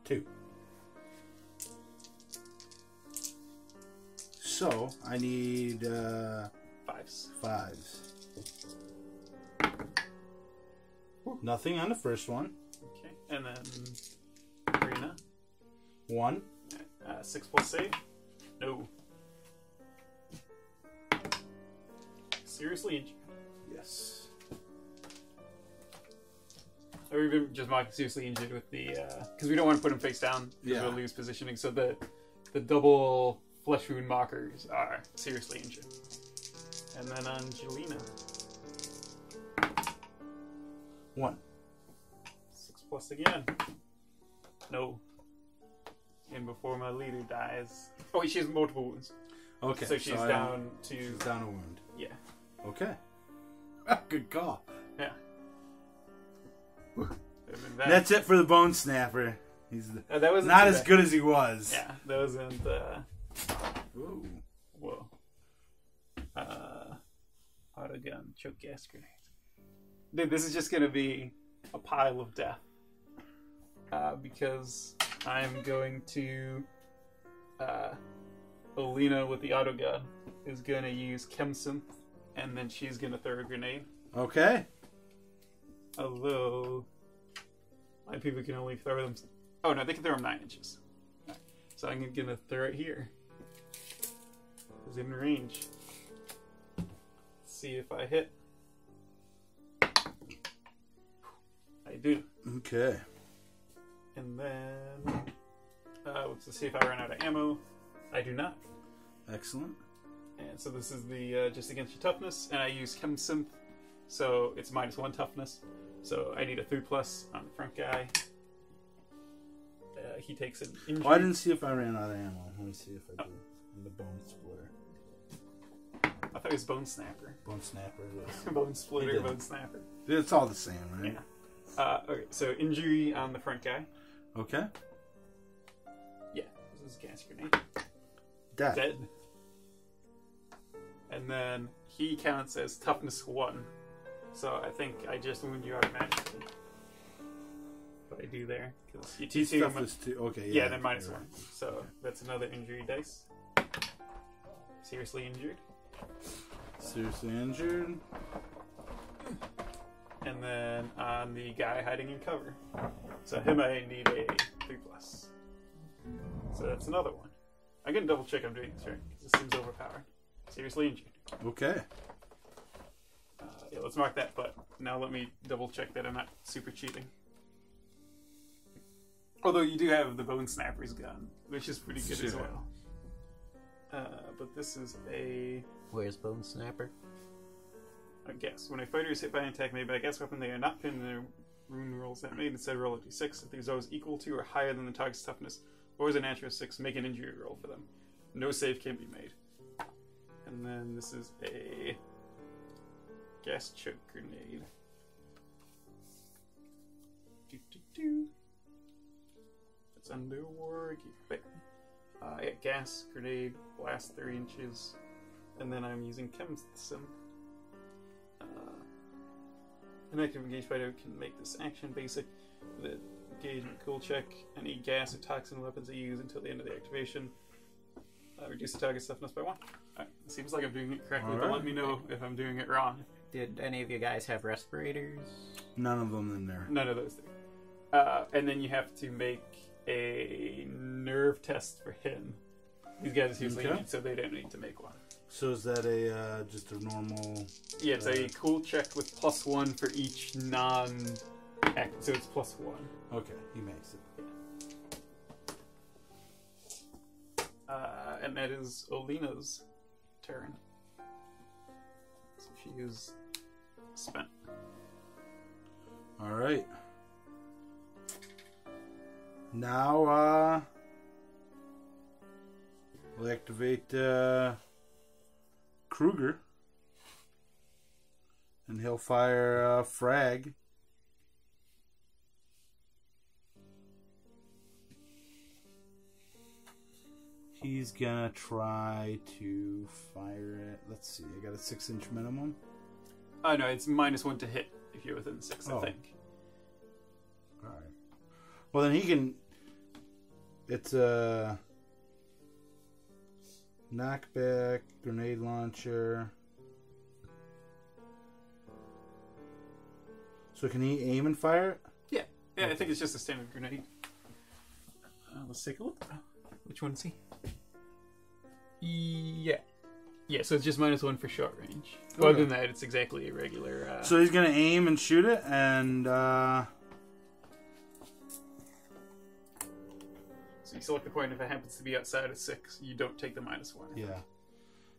2. So I need 5s. Nothing on the first one. Okay, and then Rena. 1. 6+ save. No. Seriously injured. Yes. Or even just mark seriously injured with the because we don't want to put him face down because we'll lose positioning. So the double flesh wound markers are seriously injured. And then on Jelena. 1. 6+ again. No. And before my leader dies. Oh, she has multiple wounds. Okay. So she's down to. She's down a wound. Yeah. Okay. Good call. Yeah. That's it for the Bone Snapper. He's that wasn't not as good as he was. Yeah, that wasn't. Ooh. Whoa. Auto gun, choke gas grenade. Dude, this is just gonna be a pile of death. Because I'm going to. Alina with the auto gun is gonna use Chemsynth, and then she's gonna throw a grenade. Okay. Although, my people can only throw them. Oh no, they can throw them 9 inches. So I'm gonna throw it here. It's in range. Let's see if I hit. I do. Okay. And then, let's see if I run out of ammo. I do not. Excellent. And so this is the just against your toughness, and I use Chemsynth, so it's -1 toughness. So I need a 3+ on the front guy. He takes an injury. Oh, I didn't see if I ran out of ammo. Let me see if I do. In the Bone Splitter. I thought it was Bone Snapper. Bone Snapper it is. Bone Splitter, Bone Snapper. It's all the same, right? Yeah. Okay, so injury on the front guy. Okay. Yeah, this is a gas grenade. Dead. And then he counts as toughness 1. So I think I just wound you automatically. What I do there. Because you He's toughness 2. Okay, yeah. Then -1. So that's another injury dice. Seriously injured. Seriously injured. And then on the guy hiding in cover. So him I need a 3+. So that's another one. I can double check I'm doing this right, because this seems overpowered. Seriously injured. Okay. Yeah, let's mark that, but now let me double check that I'm not super cheating. Although you do have the Bone Snapper's gun, which is pretty good as well. But this is a... Where's Bone Snapper? I guess. When a fighter is hit by an attack made by a gas weapon, they are not pinned in their rune rolls that made. Instead, roll a d6. If the result is equal to or higher than the target's toughness, or is a natural 6, make an injury roll for them. No save can be made. And then this is a gas choke grenade. It's under war gear. Yeah, gas grenade, blast 3 inches. And then I'm using Chemsynth. An active engaged fighter can make this action basic. The engagement cool check. Any gas or toxin weapons they use until the end of the activation. Reduce the target's toughness by 1. Alright, it seems like I'm doing it correctly, but let me know if I'm doing it wrong. Did any of you guys have respirators? None of them in there. None of those things. And then you have to make a nerve test for him. These guys are seriously injured, so they don't need to make one. So is that a just a normal? Yeah, it's a cool check with +1 for each non-act, so it's +1. Okay, he makes it. And that is Olina's turn. So she is spent. All right. Now, we'll activate Kruger, and he'll fire frag. He's gonna try to fire it. Let's see, I got a 6-inch minimum. Oh no, it's -1 to hit if you're within 6, I think. Alright. Well, then he can... It's a... knockback, grenade launcher. So can he aim and fire it? Yeah. Yeah, I think it's just a standard grenade. Let's take a look. Which one is he? Yeah. Yeah, so it's just -1 for short range. Okay. Other than that, it's exactly a regular... So he's going to aim and shoot it, and... So you select the point. If it happens to be outside of 6, you don't take the -1. Yeah.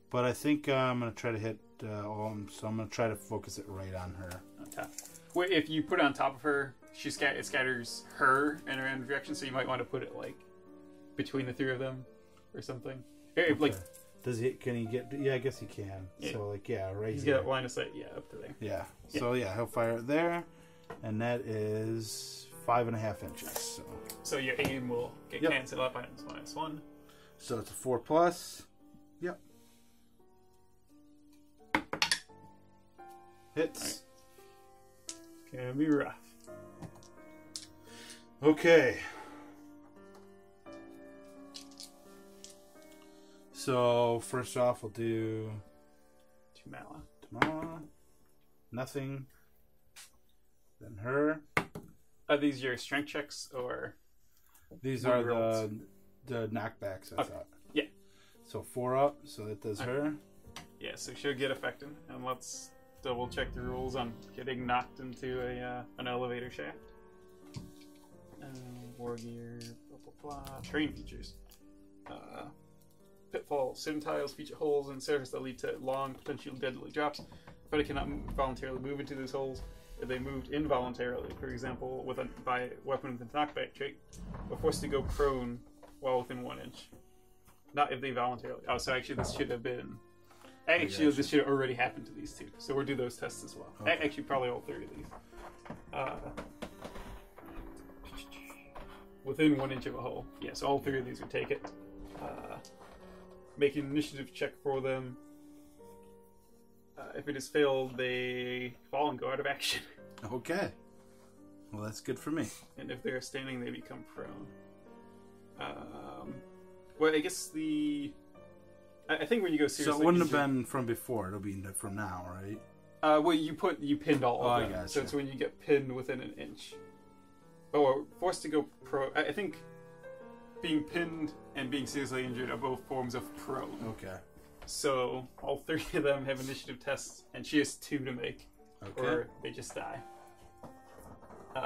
But I think I'm going to try to hit all of them, so I'm going to try to focus it right on her. On top. Well, if you put it on top of her, it scatters her in a random direction, so you might want to put it, like, between the 3 of them or something. Okay. Like, Does he? Can he get? Yeah, I guess he can. Yeah. So like, yeah, right. He's here. got line of sight. Yeah, up to there. Yeah. So yeah, he'll fire it there, and that is 5.5 inches. So your aim will get canceled out by -1. So it's a 4+. Yep. Hits. Right. Can be rough. Okay. So first off, we'll do Tamala. Nothing. Then her. Are these your strength checks or? These wound are rolls? the knockbacks. I thought. Yeah. So 4 up. So that does her. Yeah, so she'll get affected, and let's double check the rules on getting knocked into an elevator shaft. War gear, blah blah blah. Terrain features. Pitfalls. Certain tiles feature holes in the surface that lead to long, potentially deadly drops. But it cannot voluntarily move into these holes. If they moved involuntarily, for example, by a weapon with a knockback trait, are forced to go prone while within 1 inch. Not if they voluntarily. Oh, so actually this should have been. Actually, this should have already happened to these two. So we'll do those tests as well. Okay. Actually, probably all 3 of these. Within 1 inch of a hole. Yeah, so all 3 of these would take it. Make an initiative check for them. If it is failed, they fall and go out of action. Okay. Well, that's good for me. And if they're standing, they become prone. Well, I guess I think when you go seriously... So it wouldn't have been from before. It'll be from now, right? Well, you pinned all of them. I gotcha. So it's when you get pinned within 1 inch. Or forced to go prone. I think being pinned and being seriously injured are both forms of prone. Okay. So all 3 of them have initiative tests, and she has 2 to make, or they just die.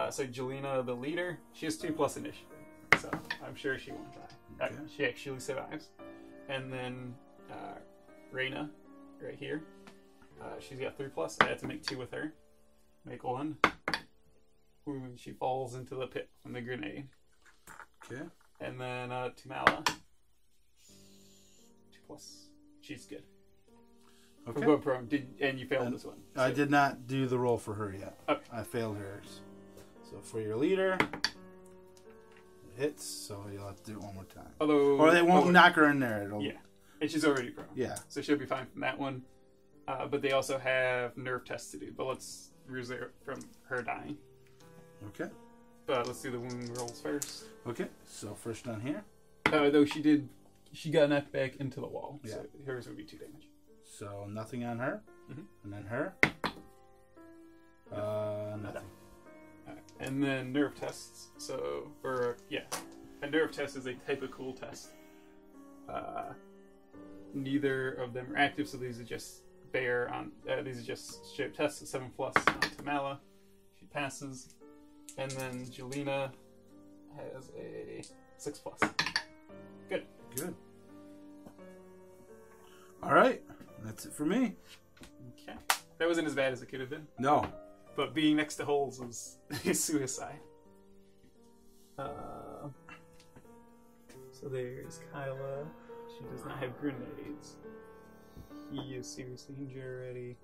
So Jelena, the leader, she has 2+ initiative, so I'm sure she won't die. Okay. She actually survives. And then Reyna, right here, she's got 3+. I had to make 2 with her. Make 1. Ooh, she falls into the pit from the grenade. Okay. And then Tamala, 2+. She's good. Okay. For going prone, and you failed this one. So. I did not do the roll for her yet. Okay. I failed hers. So for your leader, it hits. So you'll have to do it one more time. Although, or they won't knock her in there. It'll... Yeah, and she's already prone. Yeah. So she'll be fine from that one. But they also have nerve tests to do. But let's reserve from her dying. Okay. But let's do the wound rolls first. Okay. So first down here. Though she got knocked back into the wall. Yeah. So hers would be 2 damage. So nothing on her. Mm-hmm. And then her. Nothing. Alright. And then nerve tests. So, a nerve test is a type of cool test. Neither of them are active, so these are just these are just straight tests. 7+ on Tamala. She passes. And then Jelena has a 6+. Good. Good. All right. That's it for me. Okay. That wasn't as bad as it could have been. No. But being next to holes was suicide. So there's Kyla. She does not have grenades. He is seriously injured already.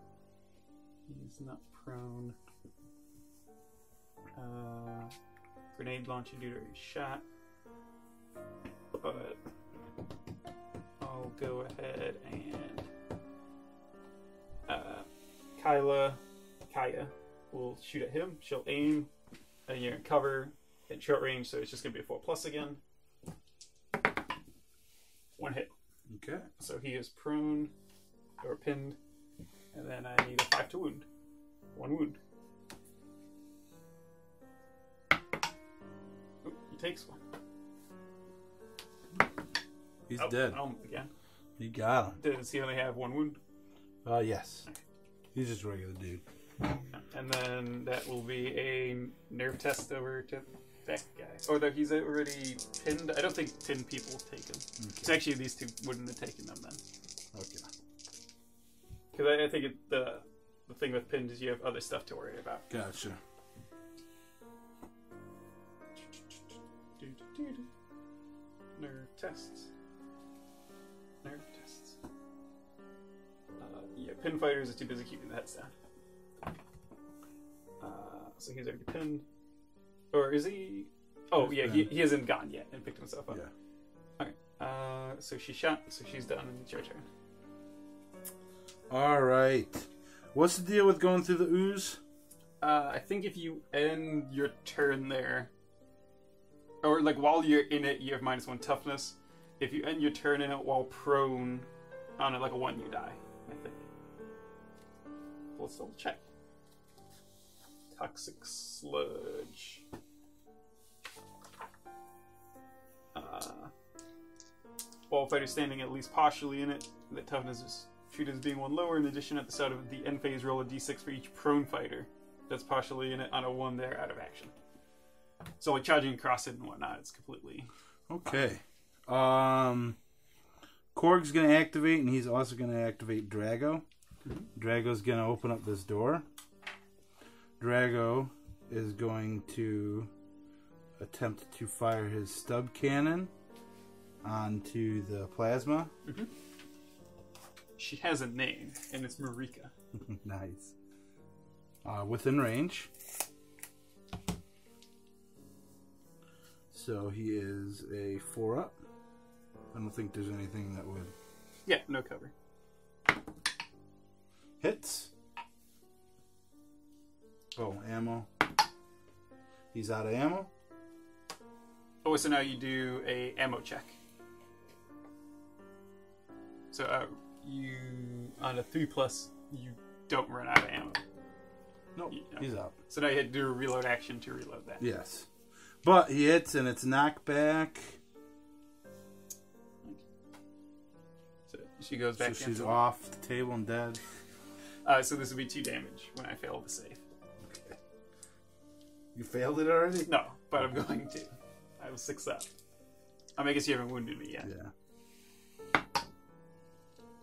He's not prone. Grenade launcher due to a shot. But I'll go ahead and Kaya will shoot at him. She'll aim, and you're in cover at short range, so it's just gonna be a 4+ again. 1 hit. Okay. So he is prone or pinned, and then I need a 5 to wound. 1 wound. Oop, he takes 1. He's dead. Again. You got him. Does he only have 1 wound? Yes. Okay. He's just a regular dude. And then that will be a nerve test over to that guy. Or though he's already pinned. I don't think pinned people take him. Because actually these 2 wouldn't have taken them then. Okay. Because I think the thing with pinned is you have other stuff to worry about. Gotcha. Nerve tests. Nerve tests. Yeah, pin fighters are too busy keeping the heads down. So he's already pinned. Or is he? Oh, yeah, he hasn't gone yet and picked himself up. Yeah. Okay. So she shot, so she's done, and it's your turn. Alright. What's the deal with going through the ooze? I think if you end your turn there, or like while you're in it, you have -1 toughness. If you end your turn in it while prone on it, like a 1, you die, I think. Let's double check. Toxic sludge. While fighter standing at least partially in it, the toughness is treated as being 1 lower. In addition, at the start of the end phase, roll a d6 for each prone fighter that's partially in it. On a 1, they're out of action. So like charging across it and whatnot, it's completely... Okay. Korg's going to activate, and he's also going to activate Drago. Drago's going to open up this door. Drago is going to attempt to fire his stub cannon onto the plasma. She has a name, and it's Marika. Nice. Within range. So he is a 4-up. I don't think there's anything that would... Yeah, no cover. Hits. Oh, ammo. He's out of ammo. Oh, so now you do a ammo check. So you on a 3+, you don't run out of ammo. Nope, he's out. So now you had to do a reload action to reload that. Yes. But he hits and it's knockback. So she goes back. So she's off the table and dead. So this would be 2 damage when I fail the save. Okay. You failed it already? No, but I'm going to. I was 6 up. I guess you haven't wounded me yet. Yeah.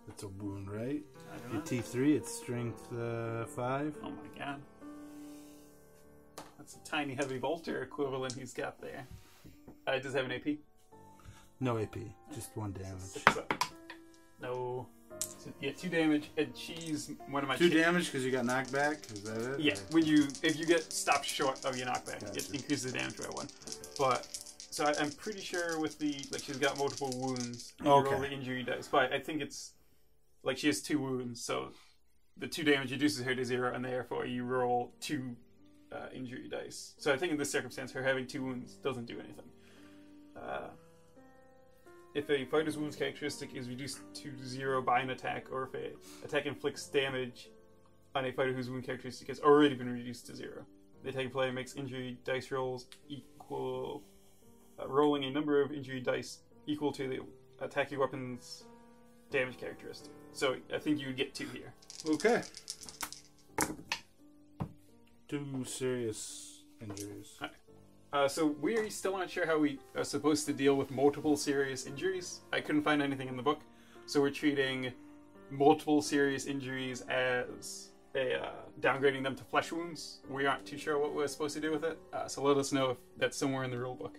That's a wound, right? I don't Your know. T3, it's strength 5. Oh my god. That's a tiny heavy bolter equivalent he's got there. Does it have an AP? No AP, just 1 damage. 6 up. No. So, yeah, 2 damage, and she's one of my... 2 damage because you got knocked back? Is that it? Yeah, or? if you get stopped short of your knockback, Gotcha. it increases the damage by 1. But, so I'm pretty sure with the, like, she's got multiple wounds. You roll the injury dice, but I think it's, like, she has 2 wounds, so the 2 damage reduces her to 0, and therefore you roll 2 injury dice. So I think in this circumstance, her having 2 wounds doesn't do anything. If a fighter's wounds characteristic is reduced to 0 by an attack, or if an attack inflicts damage on a fighter whose wound characteristic has already been reduced to 0, the attacking player makes injury dice rolls equal, rolling a number of injury dice equal to the attacking weapon's damage characteristic. So I think you would get 2 here. Okay. 2 serious injuries. All right. So we're still not sure how we are supposed to deal with multiple serious injuries. I couldn't find anything in the book, so we're treating multiple serious injuries as downgrading them to flesh wounds. We aren't too sure what we're supposed to do with it, so let us know if that's somewhere in the rule book.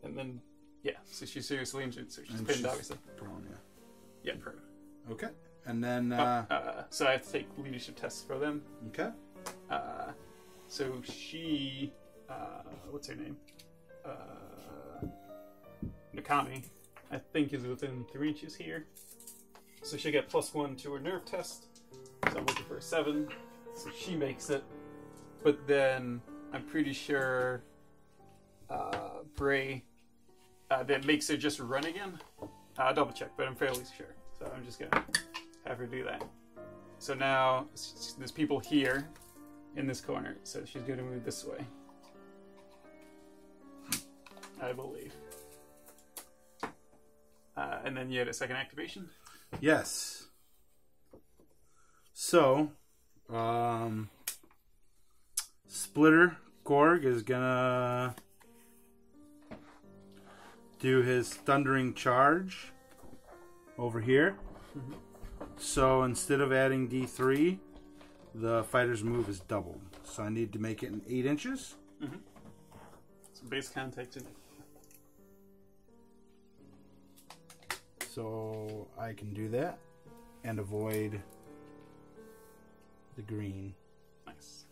And then, yeah, so she's seriously injured, so she's pinned, obviously. Prone, yeah. Yeah, prone. Okay. And then... so I have to take leadership tests for them. Okay. So she... what's her name? Nakami, I think, is within 3 inches here. So she'll get +1 to her nerve test. So I'm looking for a 7. So she makes it. But then I'm pretty sure Bray that makes her just run again. Double check, but I'm fairly sure. So I'm just gonna have her do that. So now there's people here in this corner. So she's gonna move this way, I believe. And then you had a second activation? Yes. So, Splitter Gorg is gonna do his Thundering Charge over here. Mm-hmm. So instead of adding D3, the fighter's move is doubled. So I need to make it in 8 inches. Mm-hmm. So base contact in it. So I can do that. and avoid the green. Nice.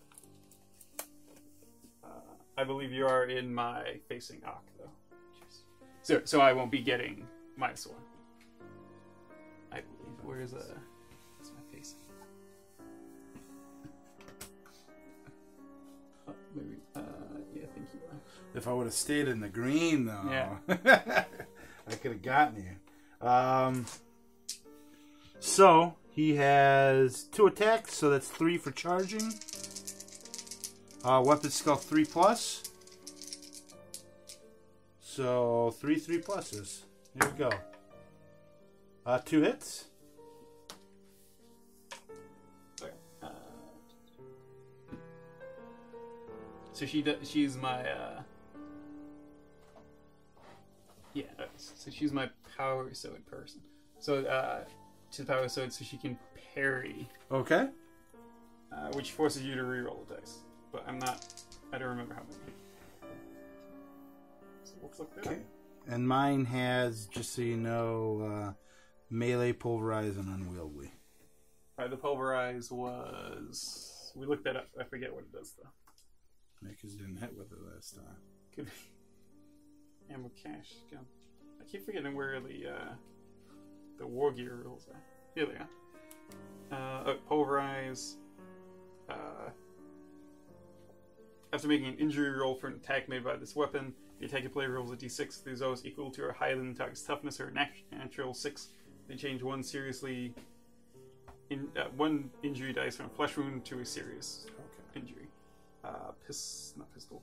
I believe you are in my facing arc, though. So I won't be getting -1. I believe. Where's my facing? Oh, maybe. Yeah, I think you are. If I would have stayed in the green, though, yeah. I could have gotten you. So he has 2 attacks, so that's 3 for charging. Weapon skill 3+. So 3 3+. Here we go. 2 hits. Okay. So she's my yeah. So she's my power sword person. So she's power sword, so she can parry. Okay. Which forces you to reroll the dice. But I don't remember how many. So let's look that up. And mine has, just so you know, melee, pulverize, and unwieldy. The pulverize was... We looked that up. I forget what it does, though. Because you didn't hit with it last time. Could be. Ammo cache. I keep forgetting where the war gear rules are. Here they are. Pulverize. After making an injury roll for an attack made by this weapon, the attacking player rolls a d6 through those equal to or higher than the target's toughness or natural 6. They change one one injury dice from a flesh wound to a serious injury.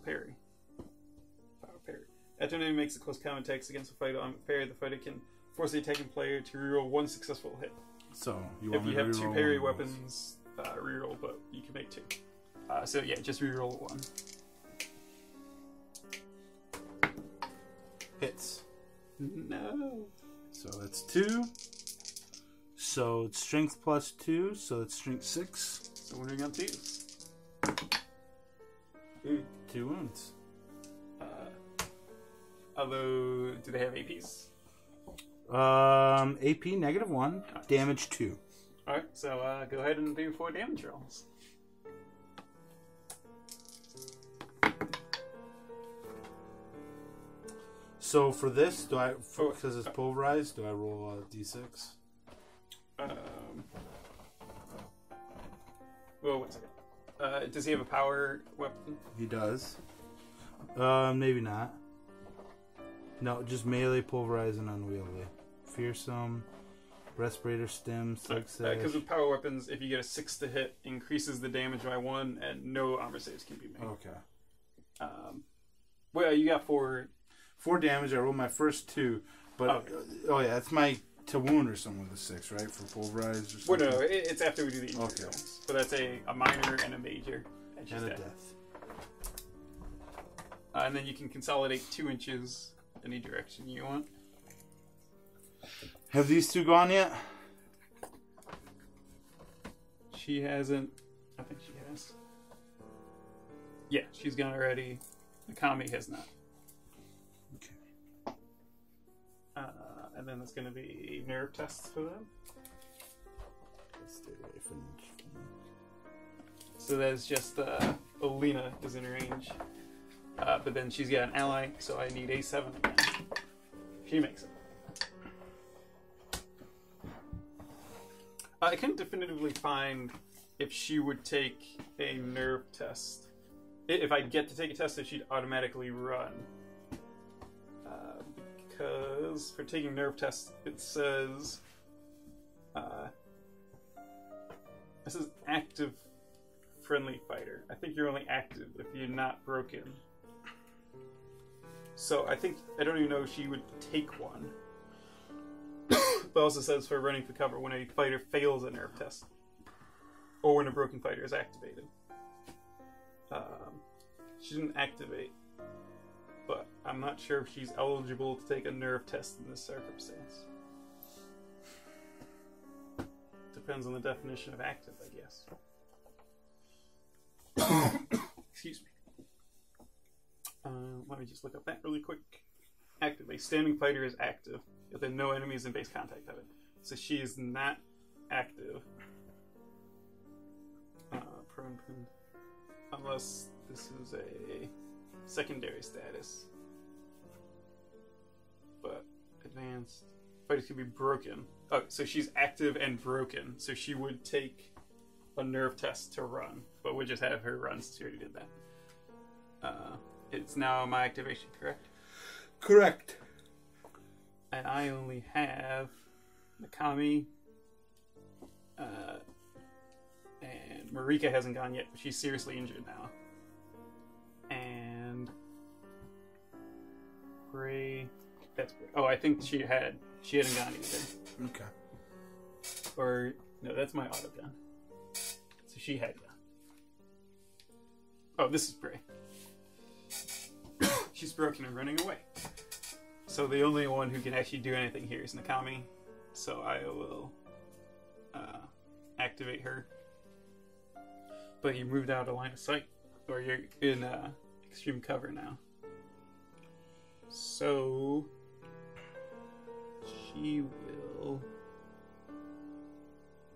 Parry. Parry. After an enemy makes a close combat attacks against a fighter on parry, the fighter can force the attacking player to reroll 1 successful hit. So if you have 2 parry weapons, reroll, but you can make 2. So yeah, just reroll 1. Hits. No. So that's 2. So it's strength +2, so it's strength 6. So we're doing on 2s. 2 wounds. Although, do they have APs? AP -1, damage 2. Alright, so go ahead and do 4 damage rolls. So for this, because it's pulverized, do I roll a d6? Well, 1 second. Does he have a power weapon? He does. Maybe not. No, just melee, pulverize, and unwieldy. Fearsome, respirator, stem, success. Because with power weapons, if you get a 6 to hit, increases the damage by 1, and no armor saves can be made. Okay. Well, you got 4 damage. I rolled my first 2, but yeah, that's my to wound or something with a 6, right? For pulverize or something. Well, no, it's after we do the injury rolls. But that's a minor and a major, and a death. And then you can consolidate 2 inches any direction you want. Have these 2 gone yet? She hasn't. I think she has. Yeah, she's gone already. Akami has not. Okay. And then there's going to be nerve tests for them. Stay away from me. So that's just Olina is in range. But then she's got an ally, so I need a 7 again. She makes it. I couldn't definitively find if she would take a nerve test. If I get to take a test, if she'd automatically run. Because for taking nerve tests, it says... this is active friendly fighter. I think you're only active if you're not broken. So I don't even know if she would take one. But also says for running for cover when a fighter fails a nerve test. Or when a broken fighter is activated. She didn't activate. But I'm not sure if she's eligible to take a nerve test in this circumstance. Depends on the definition of active, I guess. Excuse me. Let me just look up that really quick. Active. A standing fighter is active if there are no enemies in base contact of it. So she is not active. Prone pinned. Unless this is a secondary status. But advanced. Fighters can be broken. Oh, so she's active and broken. So she would take a nerve test to run. But we'll just have her run since she already did that. It's now my activation, correct? Correct. And I only have Nakami. And Marika hasn't gone yet, but she's seriously injured now. And Bray. That's Bray. Oh, I think she hadn't gone either. Okay. Or no, that's my auto gun. So she had gone. Oh, this is Bray. She's broken and running away. So the only one who can actually do anything here is Nakami. So I will activate her. But you moved out of line of sight. Or you're in extreme cover now. So she will...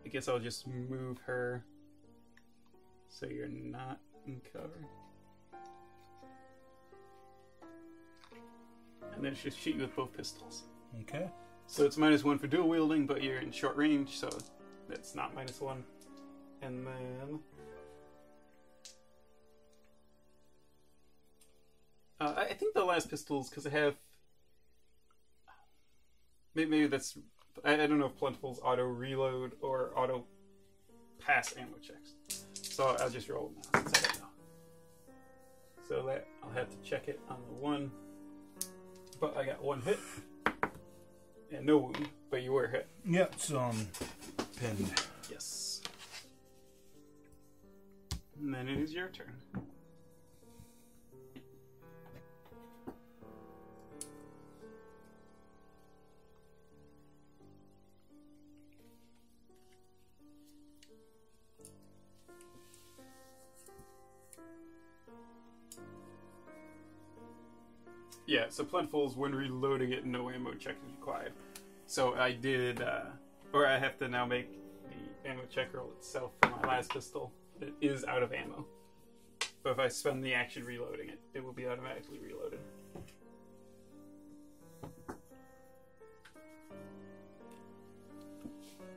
I guess I'll just move her so you're not in cover. And then she'll shoot you with both pistols. Okay. So it's -1 for dual wielding, but you're in short range, so that's not -1. And then... I think the last pistols, because I have... Maybe that's... I don't know if Plentiful's auto-reload or auto-pass ammo checks. So I'll just roll it now, since I don't know. So that I'll have to check it on the one. But I got 1 hit. And no wound, but you were hit. Yep, so I'm pinned. Yes. And then it is your turn. Yeah, so Plentiful's when reloading it, no ammo check is required. So I did, or I have to now make the ammo check roll itself for my last pistol. It is out of ammo. But if I spend the action reloading it, it will be automatically reloaded.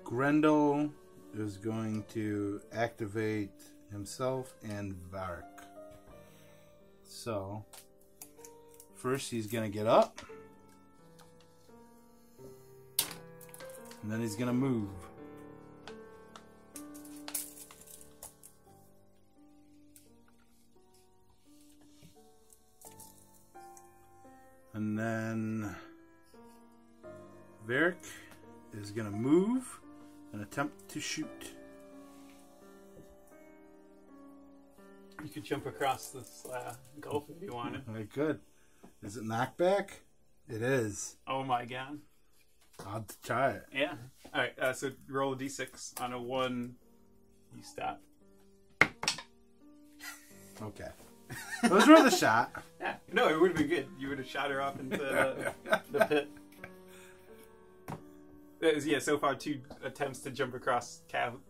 Grendel is going to activate himself and Vark. So... first, he's going to get up. And then he's going to move. And then Varric is going to move and attempt to shoot. You could jump across this gulf if you wanted. I could. Is it knockback? It is. Oh my god. I'll try it. Yeah. Alright, so roll a d6. On a 1, you stop. Okay. It was worth a shot. Yeah. No, it would have been good. You would have shot her off into the pit. Yeah, so far 2 attempts to jump across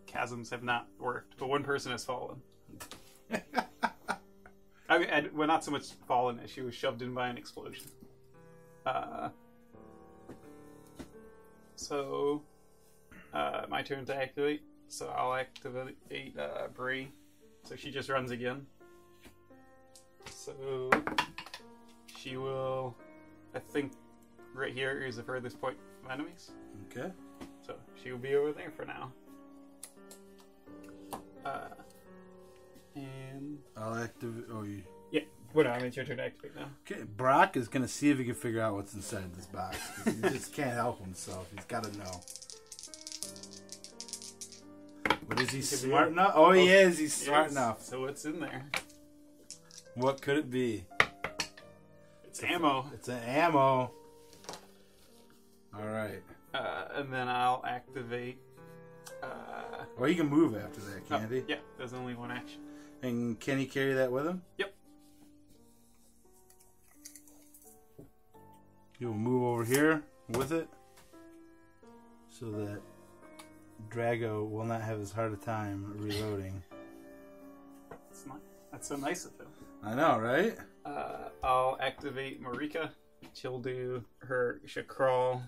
chasms have not worked, but 1 person has fallen. I mean, well, not so much fallen as she was shoved in by an explosion. So, my turn to activate. So I'll activate Bray. So she just runs again. So she will, I think, right here is the furthest point from enemies. Okay. So she will be over there for now. And I'll activate. Oh, you. yeah. What? I mean, it's your turn to activate now. Okay. Brock is gonna see if he can figure out what's inside this box. He just can't help himself. He's got to know. But is he smart enough? Oh, he is. He's smart enough. So what's in there? What could it be? It's ammo. It's an ammo. All right. And then I'll activate. Well, he can move after that, can't he? Yeah, there's only 1 action. And can he carry that with him? Yep. He will move over here with it, so that Drago will not have as hard a time reloading. That's so nice of him. I know, right? I'll activate Marika. She'll crawl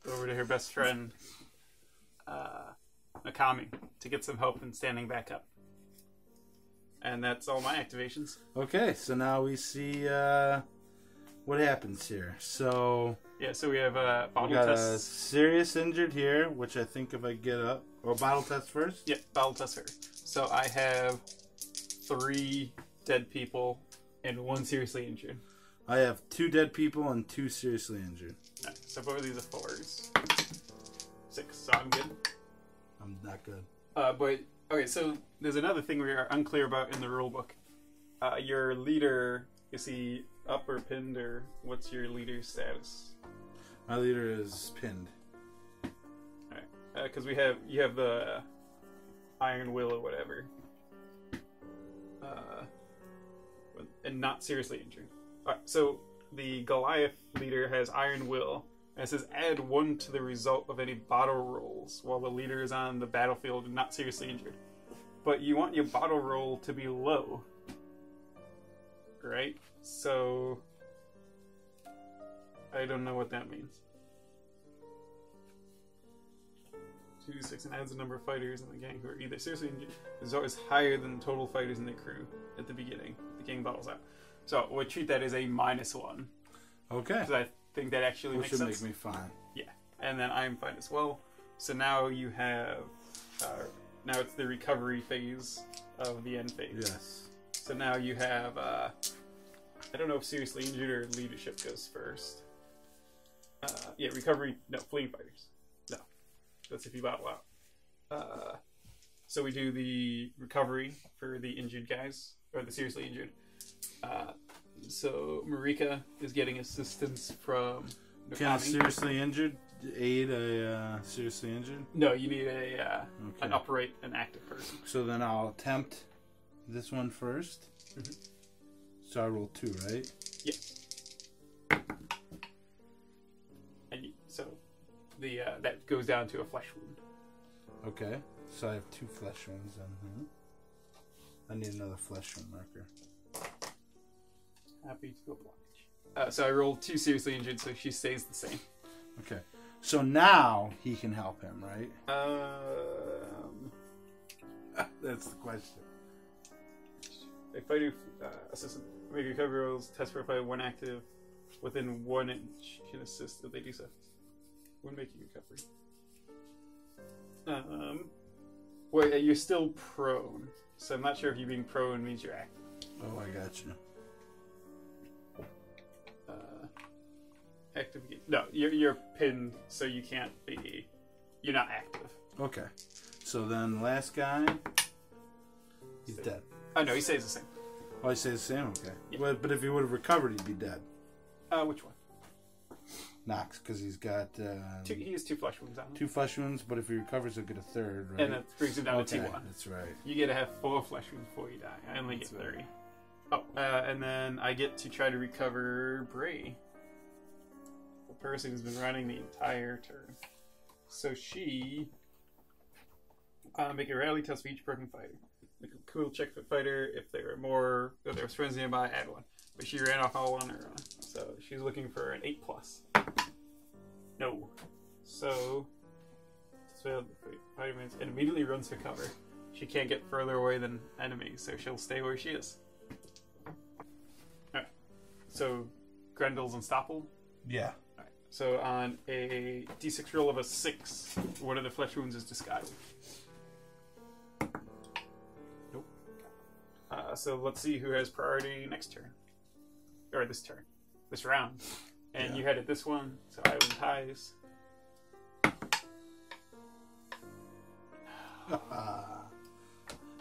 over to her best friend, Nakami, to get some help in standing back up. And that's all my activations. Okay, so now we see what happens here. So so we have a we bottle got a test. serious injured here, which I think if I get up, or bottle test first. Yep, bottle test first. So I have 3 dead people and 1 seriously injured. I have 2 dead people and 2 seriously injured. Right, so both of these are 4s. 6, so I'm good. I'm not good. But okay, so there's another thing we are unclear about in the rulebook. Your leader, is he up or pinned, or what's your leader's status? My leader is pinned. Alright, because you have the Iron Will or whatever, and not seriously injured. Alright, so the Goliath leader has Iron Will, and it says add 1 to the result of any battle rolls while the leader is on the battlefield and not seriously injured. But you want your battle roll to be low, right? So I don't know what that means. 2d6 and adds the number of fighters in the gang who are either seriously injured. The result is higher than the total fighters in the crew at the beginning. The gang battles out. So we'll treat that as a -1. Okay. Because I think that actually makes should sense. make me fine. Yeah. And then I'm fine as well. So now you have... now it's the recovery phase of the end phase. Yes. So now you have... I don't know if seriously injured or leadership goes first. Recovery... No, fleeing fighters. No. That's if you battle out. So we do the recovery for the injured guys, or the seriously injured. So Marika is getting assistance from Nakami. Can a seriously injured aid a seriously injured? No, you need an upright, an active person. So then I'll attempt this one first. Mm-hmm. So I roll 2, right? Yeah. And so the that goes down to a flesh wound. Okay. So I have 2 flesh wounds then. I need another flesh wound marker. Happy to oblige. So I rolled 2 seriously injured, so she stays the same. Okay. So now he can help him, right? That's the question. A fighter assistant make recovery rolls, test for a fighter when active within 1 inch can assist if they do so when making recovery. Well, you're still prone, so I'm not sure if you being prone means you're active. Oh, I got you. Active again. No, you're pinned, so you can't be. You're not active. Okay. So then last guy, he's dead. Oh no, he stays the same. Oh, he stays the same? Okay. Yeah. But if he would have recovered, he'd be dead. Which one? Knox, because he's got... He has 2 flesh wounds on him. 2 flesh wounds, but if he recovers, he'll get a 3rd, right? And that brings him down to T1. That's right. You get to have 4 flesh wounds before you die. I only get 30. Right. Oh, and then I get to try to recover Bray. The person who's been running the entire turn. So she... make a rally test for each broken fighter. Make a cool check for fighter. If there was friends nearby, add 1. But she ran off all on her own. So she's looking for an 8+. No. So failed the fighter wins and immediately runs for cover. She can't get further away than enemies, so she'll stay where she is. Alright. So Grendel's unstoppable? Yeah. Alright. So on a d6 roll of a 6, one of the flesh wounds is disguised. Nope. So let's see who has priority next turn. Or this turn. This round. And you had it this one, so I win ties.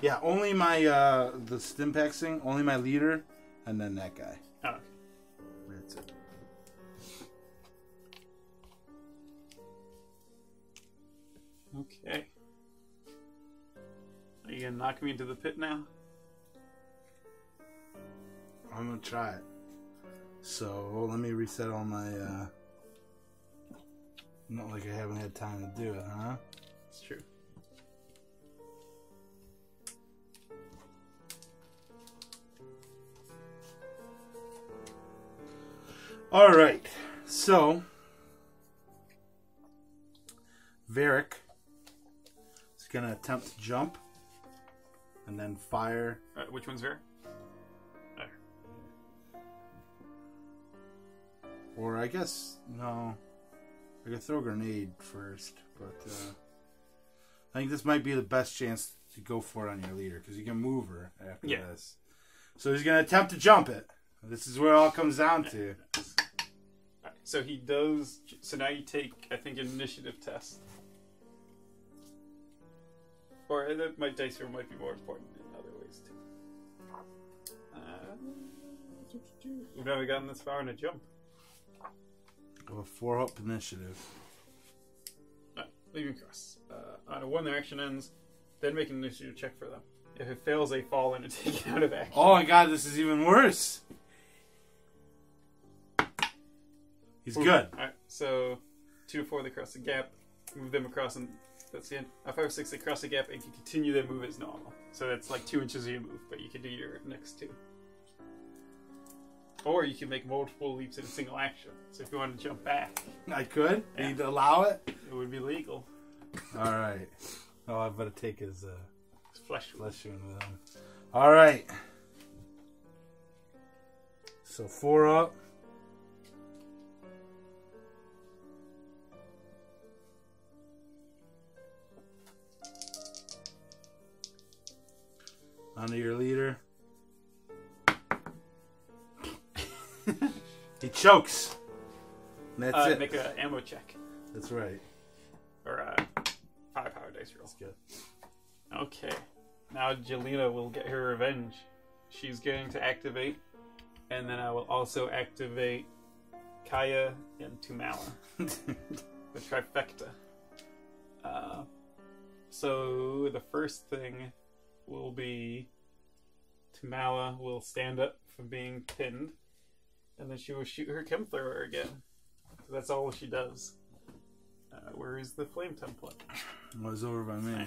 Yeah, only my, the Stimpack thing, only my leader, and then that guy. Oh, okay. That's it. Okay. Are you gonna knock me into the pit now? I'm gonna try it. So, let me reset all my, not like I haven't had time to do it, huh? It's true. All right. So, Varric is going to attempt to jump and then fire. Which one's Vera? Or I guess, no. I could throw a grenade first, but I think this might be the best chance to go for it on your leader, because you can move her after this. So he's going to attempt to jump it. This is where it all comes down to. Right, so he does. So now you take, I think, an initiative test. Or that my dice roll might be more important in other ways, too. We've never gotten this far in a jump. Of a 4-up initiative. Leaving cross. On a 1, their action ends. Then make an initiative check for them. If it fails, they fall and are taken out of action. Oh my god, this is even worse. He's good. Alright, so 2 to 4, they cross the gap. Move them across, and that's the end. 5 or 6, they cross the gap and can continue their move as normal. So that's like 2 inches of your move, but you can do your next 2. Or you can make multiple leaps in a single action. So if you want to jump back, I could. Yeah. You'd allow it. it would be legal. All right. Oh, I better take his Flesh. flesh wound with him. All right. So 4 up. Onto your leader. He chokes. And that's it. Make an ammo check. That's right. Or 5 power dice roll. That's good. Okay. Now Jelena will get her revenge. She's going to activate. And then I will also activate Kaya and Tumala. The trifecta. So the first thing will be Tumala will stand up from being pinned. And then she will shoot her chem thrower again. So that's all she does. Where is the flame template? It was over by me.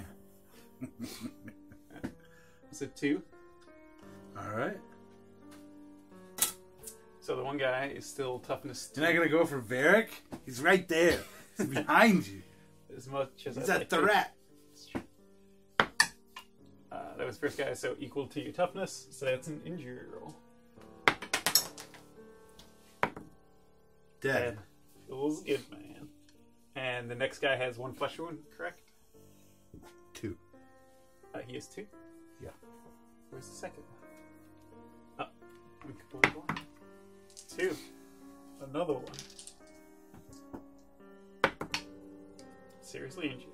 So 2. Alright. So the one guy is still toughness 2. You're not going to go for Varric? He's right there. He's behind you. As much as He's I'd a like to. threat. That was first guy, so equal to your toughness. So that's an injury roll. Dead. Feels good, man. And the next guy has 1 flesh wound, correct? 2. He has 2? Yeah. Where's the second one? Oh, we completely blind. 2. Another one. Seriously injured.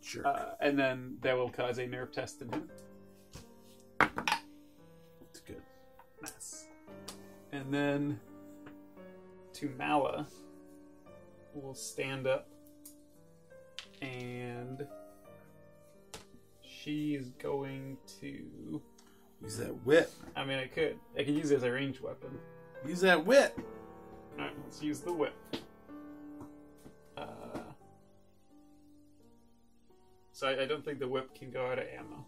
Sure. And then that will cause a nerve test in him. That's good. Nice. And then Tumala will stand up and she's going to Use that whip. I mean I could use it as a ranged weapon. Use that whip. Alright, let's use the whip. So I don't think the whip can go out of ammo.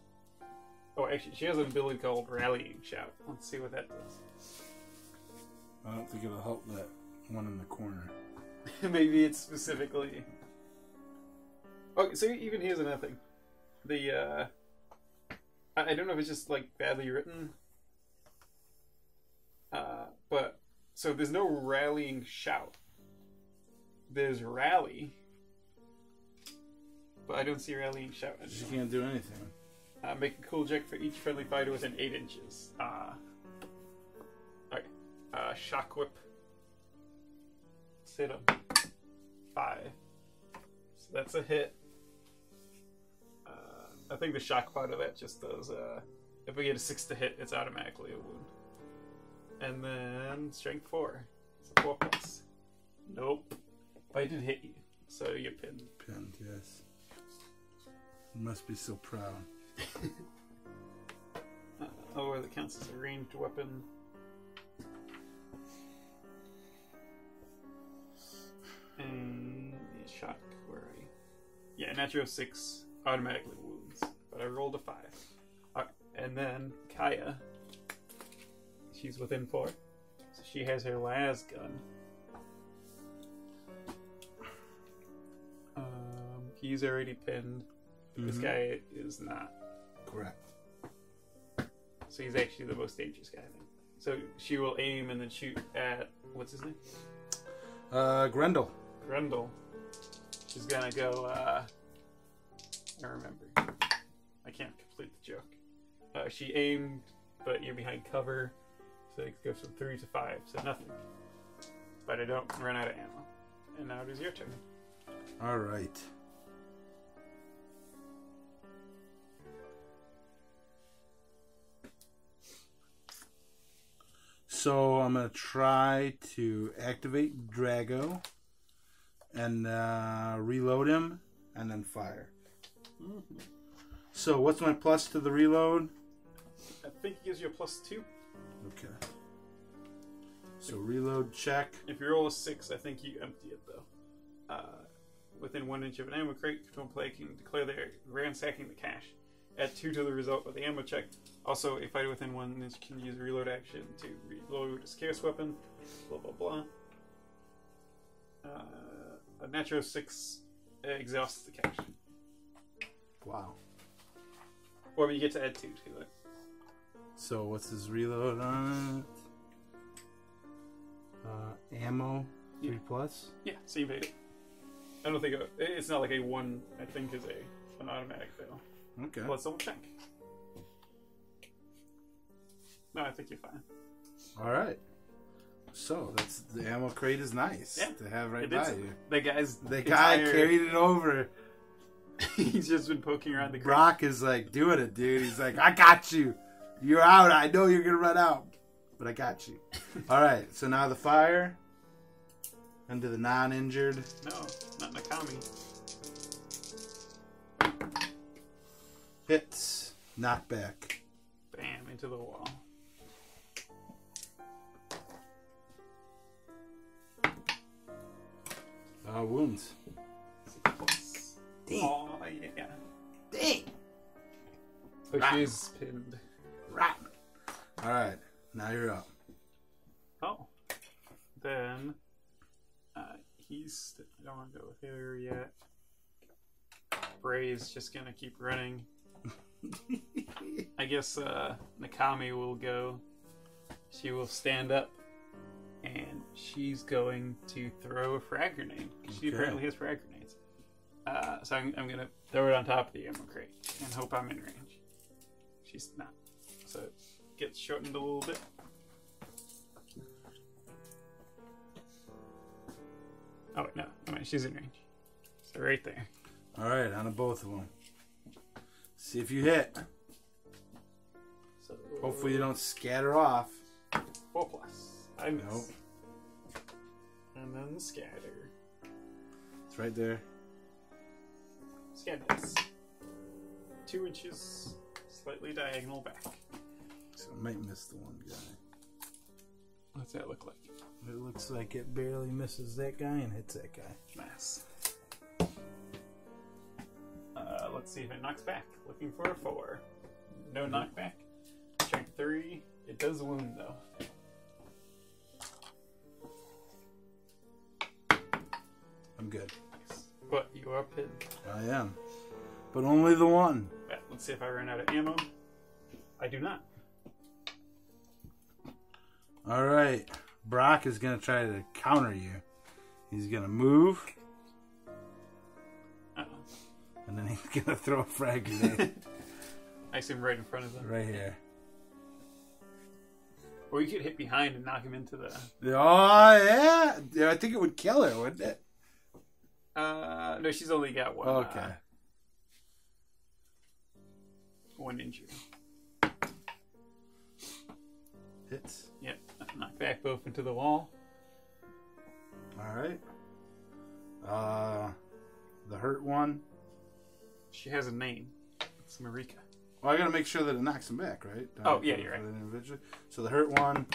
Oh, actually, she has an ability called Rallying Shout. Let's see what that does. I don't think it'll help that one in the corner. Maybe it's specifically... Okay, so even here's another thing. The, I don't know if it's just, like, badly written. But... So there's no Rallying Shout. There's Rally. But I don't see Rallying Shout anymore. She can't do anything. Make a cool check for each friendly fighter within 8 inches. Alright. Shock Whip. Let's hit him. 5. So that's a hit. I think the shock part of that just does, if we get a 6 to hit, it's automatically a wound. And then Strength 4. It's a 4+. Nope. But I did hit you, so you're pinned. Pinned, yes. You must be so proud. Or that counts as a ranged weapon. And shock, where are you? Yeah, natural 6 automatically wounds, but I rolled a 5. And then Kaya, she's within 4. So she has her las gun. He's already pinned. This guy is not. Correct. So he's actually the most dangerous guy, I think. So she will aim and then shoot at, what's his name? Grendel. Grendel. She's gonna go, I remember. I can't complete the joke. She aimed, but you're behind cover. So it goes from 3 to 5, so nothing. But I don't run out of ammo. And now it is your turn. Alright. So I'm going to try to activate Drago and reload him and then fire. Mm-hmm. So what's my plus to the reload? I think it gives you a +2. Okay. So reload check. If you roll a 6, I think you empty it though. Within 1 inch of an ammo crate, control play can declare they're ransacking the cache. Add 2 to the result of the ammo check. Also, a fighter within 1 inch can use a reload action to reload a scarce weapon. Blah blah blah. A natural 6 exhausts the cache. Wow. Or you get to add 2 to it. So what's his reload on it? Ammo 3 plus. Yeah, same bait. I don't think it's not like a 1. I think is an automatic fail. Okay. Let's double check. No, I think you're fine. All right. So that's the ammo crate is nice to have right by you. The guy carried it over. He's just been poking around the crate. Brock is like doing it, dude. He's like, I got you. You're out. I know you're gonna run out, but I got you. All right. So now the fire into the non-injured. No, not Nakami. Hits. Knockback. Bam, into the wall. Wounds. Damn. Oh, yeah. Dang. So she's pinned. Rotten. All right. Now you're up. Oh. Then, I don't want to go with her yet. Bray's just going to keep running. I guess Nakami will go. She will stand up, and she's going to throw a frag grenade. She apparently has frag grenades. So I'm going to throw it on top of the ammo crate and hope I'm in range. She's not. So it gets shortened a little bit. Oh, wait, no. I mean, she's in range. So right there. All right, on both of them. See if you hit. So, hopefully you don't scatter off. 4+. I miss. Nope. And then the scatter. It's right there. Scatters. 2 inches, slightly diagonal back. So I might miss the one guy. What's that look like? It looks like it barely misses that guy and hits that guy. Nice. Let's see if it knocks back. Looking for a 4. No knockback. Check 3. It does wound though. I'm good. Nice. But you are pinned. I am. But only the one. Right, let's see if I run out of ammo. I do not. Alright. Brock is going to try to counter you. He's going to move. And then he's going to throw a frag grenade. I see him right in front of them. Right here. Or you could hit behind and knock him into the... Oh, yeah. I think it would kill her, wouldn't it? No, she's only got one. Okay. One injury. Hits. Yep. Knock back both into the wall. Alright. The hurt one. She has a name. It's Marika. Well, I gotta make sure that it knocks him back, right? Oh, yeah, you're right. Individually. So the hurt one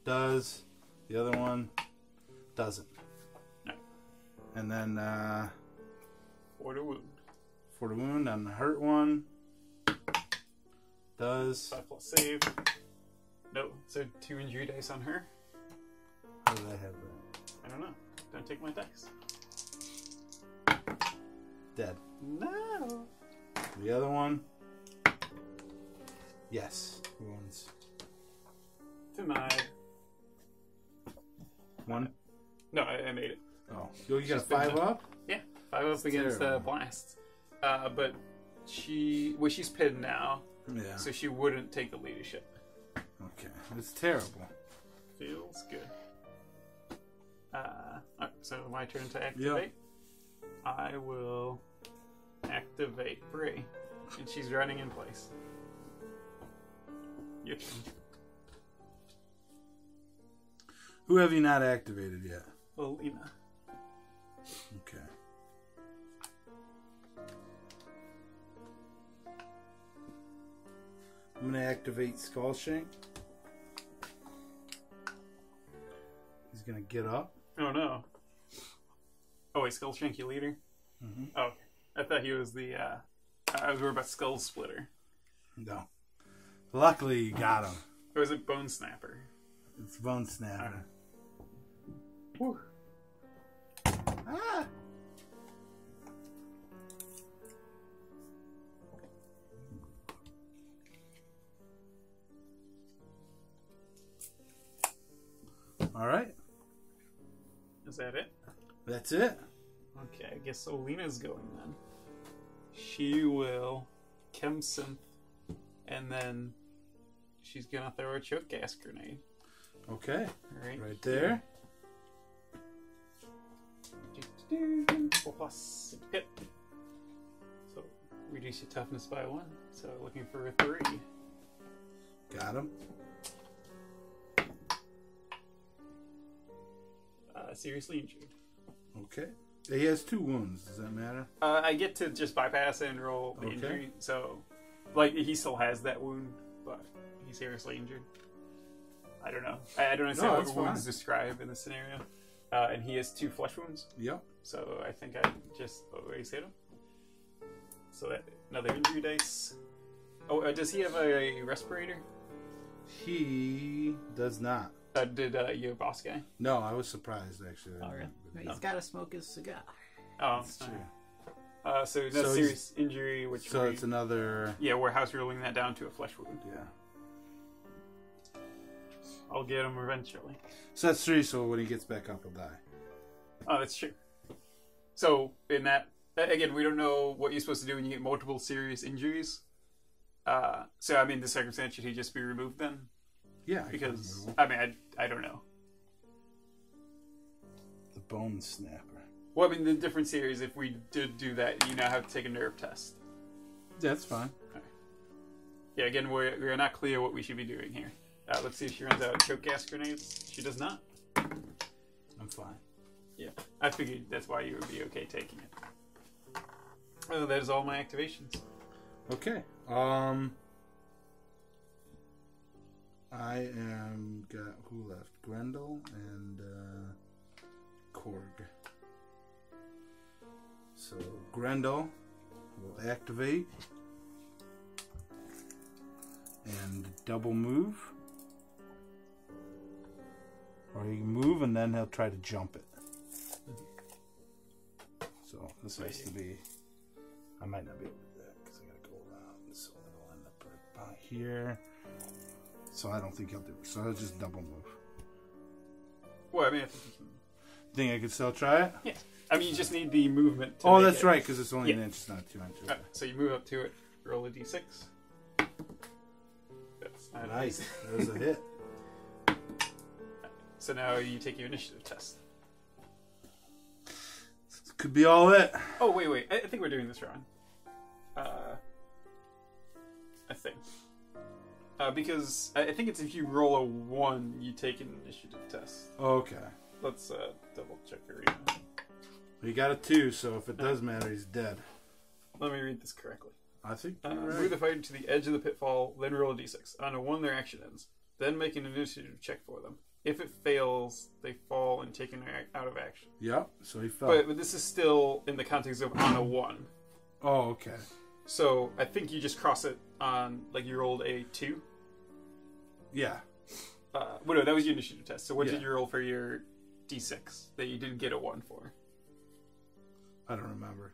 does. The other one doesn't. No. And then For the wound. For the wound on the hurt one does. 5+ save. No. So 2 injury dice on her. How did I have that? I don't know. Don't take my dice. Dead. No. The other one. Yes. Wounds. Denied. 1. No, I made it. Oh. You got a She's been 5 up? Yeah, 5 up against the blast. But she's pinned now, Yeah. so she wouldn't take the leadership. Okay. It's terrible. Feels good. Alright, so my turn to activate. I will activate Bray, and she's running in place. Your turn. Who have you not activated yet? Alina. Okay. I'm going to activate Skullshank. He's going to get up. Oh no. Oh wait, Skull Shanky leader? Mm-hmm. Oh, okay. I thought he was the, I was worried about Skull Splitter. No. Luckily, you got him. Or was it Bone Snapper? It's Bone Snapper. Whew. Ah! All right. Is that it? That's it. Okay, I guess Olina's going then. She will Chemsynth, and then she's gonna throw a choke gas grenade. Okay. Right there. Plus hit. So reduce your toughness by 1. So looking for a 3. Got him. Seriously injured. Okay. He has 2 wounds. Does that matter? I get to just bypass and roll the injury. So, like, he still has that wound, but he's seriously injured. I don't know. I don't understand what wounds describe in this scenario. And he has 2 flesh wounds. Yep. So I think I just always hit him. So that another injury dice. Oh, does he have a respirator? He does not. Did your boss guy? No, I was surprised actually. All right. He's got to smoke his cigar. Oh, That's true. So no serious injury, which so it's another. Yeah, we're house ruling that down to a flesh wound. Yeah. I'll get him eventually. So that's 3. So when he gets back up, he'll die. Oh, that's true. So in that, again, we don't know what you're supposed to do when you get multiple serious injuries. So I mean, the circumstance, should he just be removed then? Yeah. Because I mean, I don't know. The Bone Snapper. Well, I mean, the different series, if we did do that, you now have to take a nerve test. That's fine. Right. Yeah, again, we're not clear what we should be doing here. Let's see if she runs out of choke gas grenades. She does not. I'm fine. Yeah, I figured that's why you would be okay taking it. Oh, that is all my activations. Okay. I am got who left? Grendel and Korg. So Grendel will activate and double move. Or he can move and then he'll try to jump it. So this has to be. I might not be able to do that because I gotta go around. So it'll end up right about here. So I don't think he'll do it. So I'll just double move. Well, I mean, I think you can. Think I could still try it? Yeah. I mean, you just need the movement to Oh, make that's it. right, because it's only an inch, it's not 2 inches. So you move up to it, roll a d6. That's not Nice. easy. That was a hit. So now you take your initiative test. Could be all it. Oh, wait. I think we're doing this wrong. I think. Because I think it's if you roll a 1, you take an initiative test. Okay. Let's double check the reading. We got a 2, so if it does matter, he's dead. Let me read this correctly. I think you're Move right. the fighter to the edge of the pitfall, then roll a d6. On a 1, their action ends. Then make an initiative check for them. If it fails, they fall and taken out of action. Yep, so he fell. But this is still in the context of on a 1. Oh, okay. So I think you just cross it on, like you rolled a 2. Yeah. Well, no, that was your initiative test. So what Yeah. did you roll for your D6 that you didn't get a 1 for? I don't remember.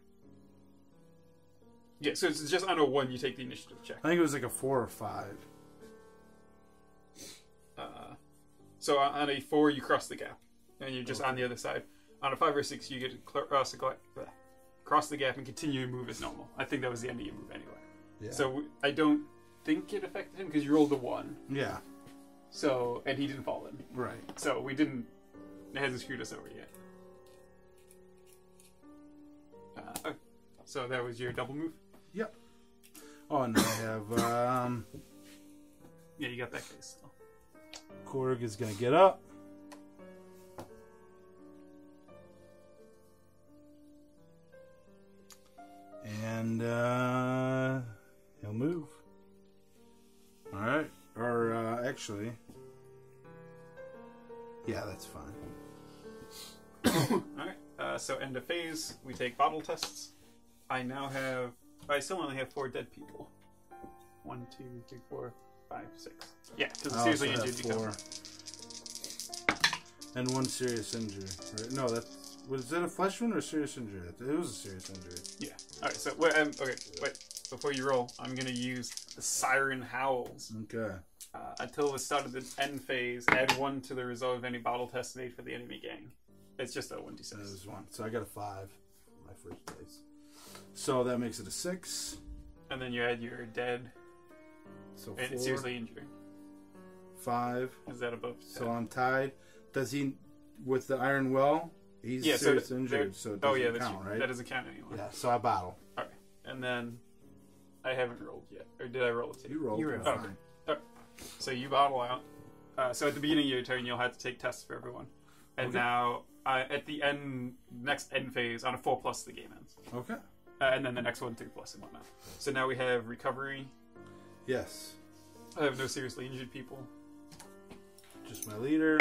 Yeah, so it's just on a 1 you take the initiative check. I think it was like a 4 or 5. So on a 4 you cross the gap, and you're just on the other side. On a 5 or 6 you get to cross the gap and continue to move as normal. I think that was the end of your move anyway. Yeah. So I don't think it affected him because you rolled a 1. Yeah. So, and he didn't fall in. Right. So we didn't. It hasn't screwed us over yet. Okay. So that was your double move. Yep. Oh, and I have Yeah, you got that case still. Korg is gonna get up. And he'll move. Alright. Or actually. Yeah, that's fine. Alright. So end of phase, we take bottle tests. I still only have 4 dead people. 1, 2, 3, 4, 5, 6. Yeah, because I seriously also injured have you 4. And 1 serious injury. Right? No, was that a flesh wound or a serious injury? It was a serious injury. Yeah. Alright, so wait. Before you roll, I'm going to use the Siren Howls. Okay. Until the start of the end phase, add 1 to the result of any bottle test made for the enemy gang. It's just a 1d6. That was 1. So I got a 5 for my first place. So that makes it a 6. And then you add your dead So and 4, seriously injured. 5. Is that above 10? So I'm tied. Does he, with the iron well, he's serious injured, so it doesn't count, right? That doesn't count anymore. Yeah, so I bottle. Alright. And then I haven't rolled yet. Or did I roll it too? You rolled. You rolled. fine. Okay. Alright. So you bottle out. So at the beginning of your turn, you'll have to take tests for everyone. And Okay. now, at the next end phase, on a 4+, the game ends. Okay. And then the next one, 3+ and whatnot. So now we have recovery. Yes. I have no seriously injured people. Just my leader.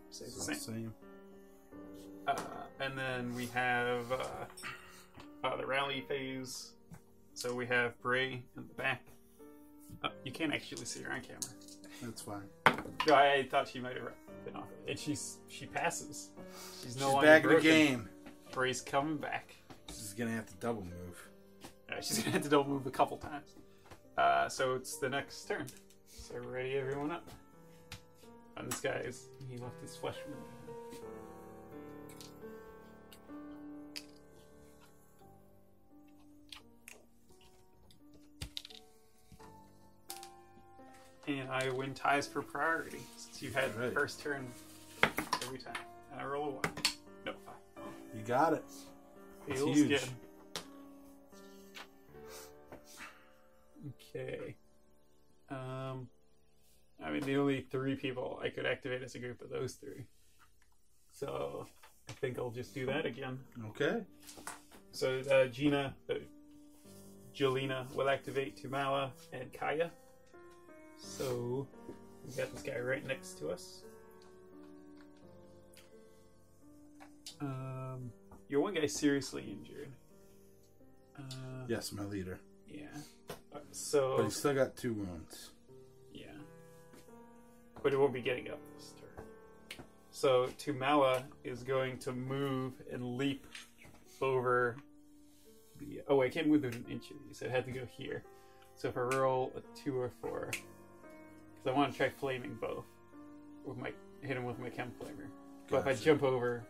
Same. So same. And then we have the rally phase. So we have Bray in the back. You can't actually see her on camera. That's fine. No, I thought she might have been off of it. And she passes. She's no She's longer back in the broken. game. Bray's coming back. She's gonna have to double move. She's gonna have to double move a couple times. So it's the next turn. So ready everyone up. And this guy he left his flesh wound behind. And I win ties for priority since you had the Right. first turn every time. And I roll a 1. No, 5. You got it. It's Feels huge. good. Okay. I mean, the only 3 people I could activate as a group are those 3. So I think I'll just do that again. Okay. So Jelena will activate Tumala and Kaya. So we got this guy right next to us. Your one guy's seriously injured. Yes, my leader. Yeah. So. But he's still got 2 wounds. Yeah. But it won't be getting up this turn. So Tumala is going to move and leap over the. Oh, wait, I can't move within an inch of you, so it had to go here. So if I roll a 2 or 4, because I want to try flaming both. Hit him with my chem flamer. But if I Gotcha. jump over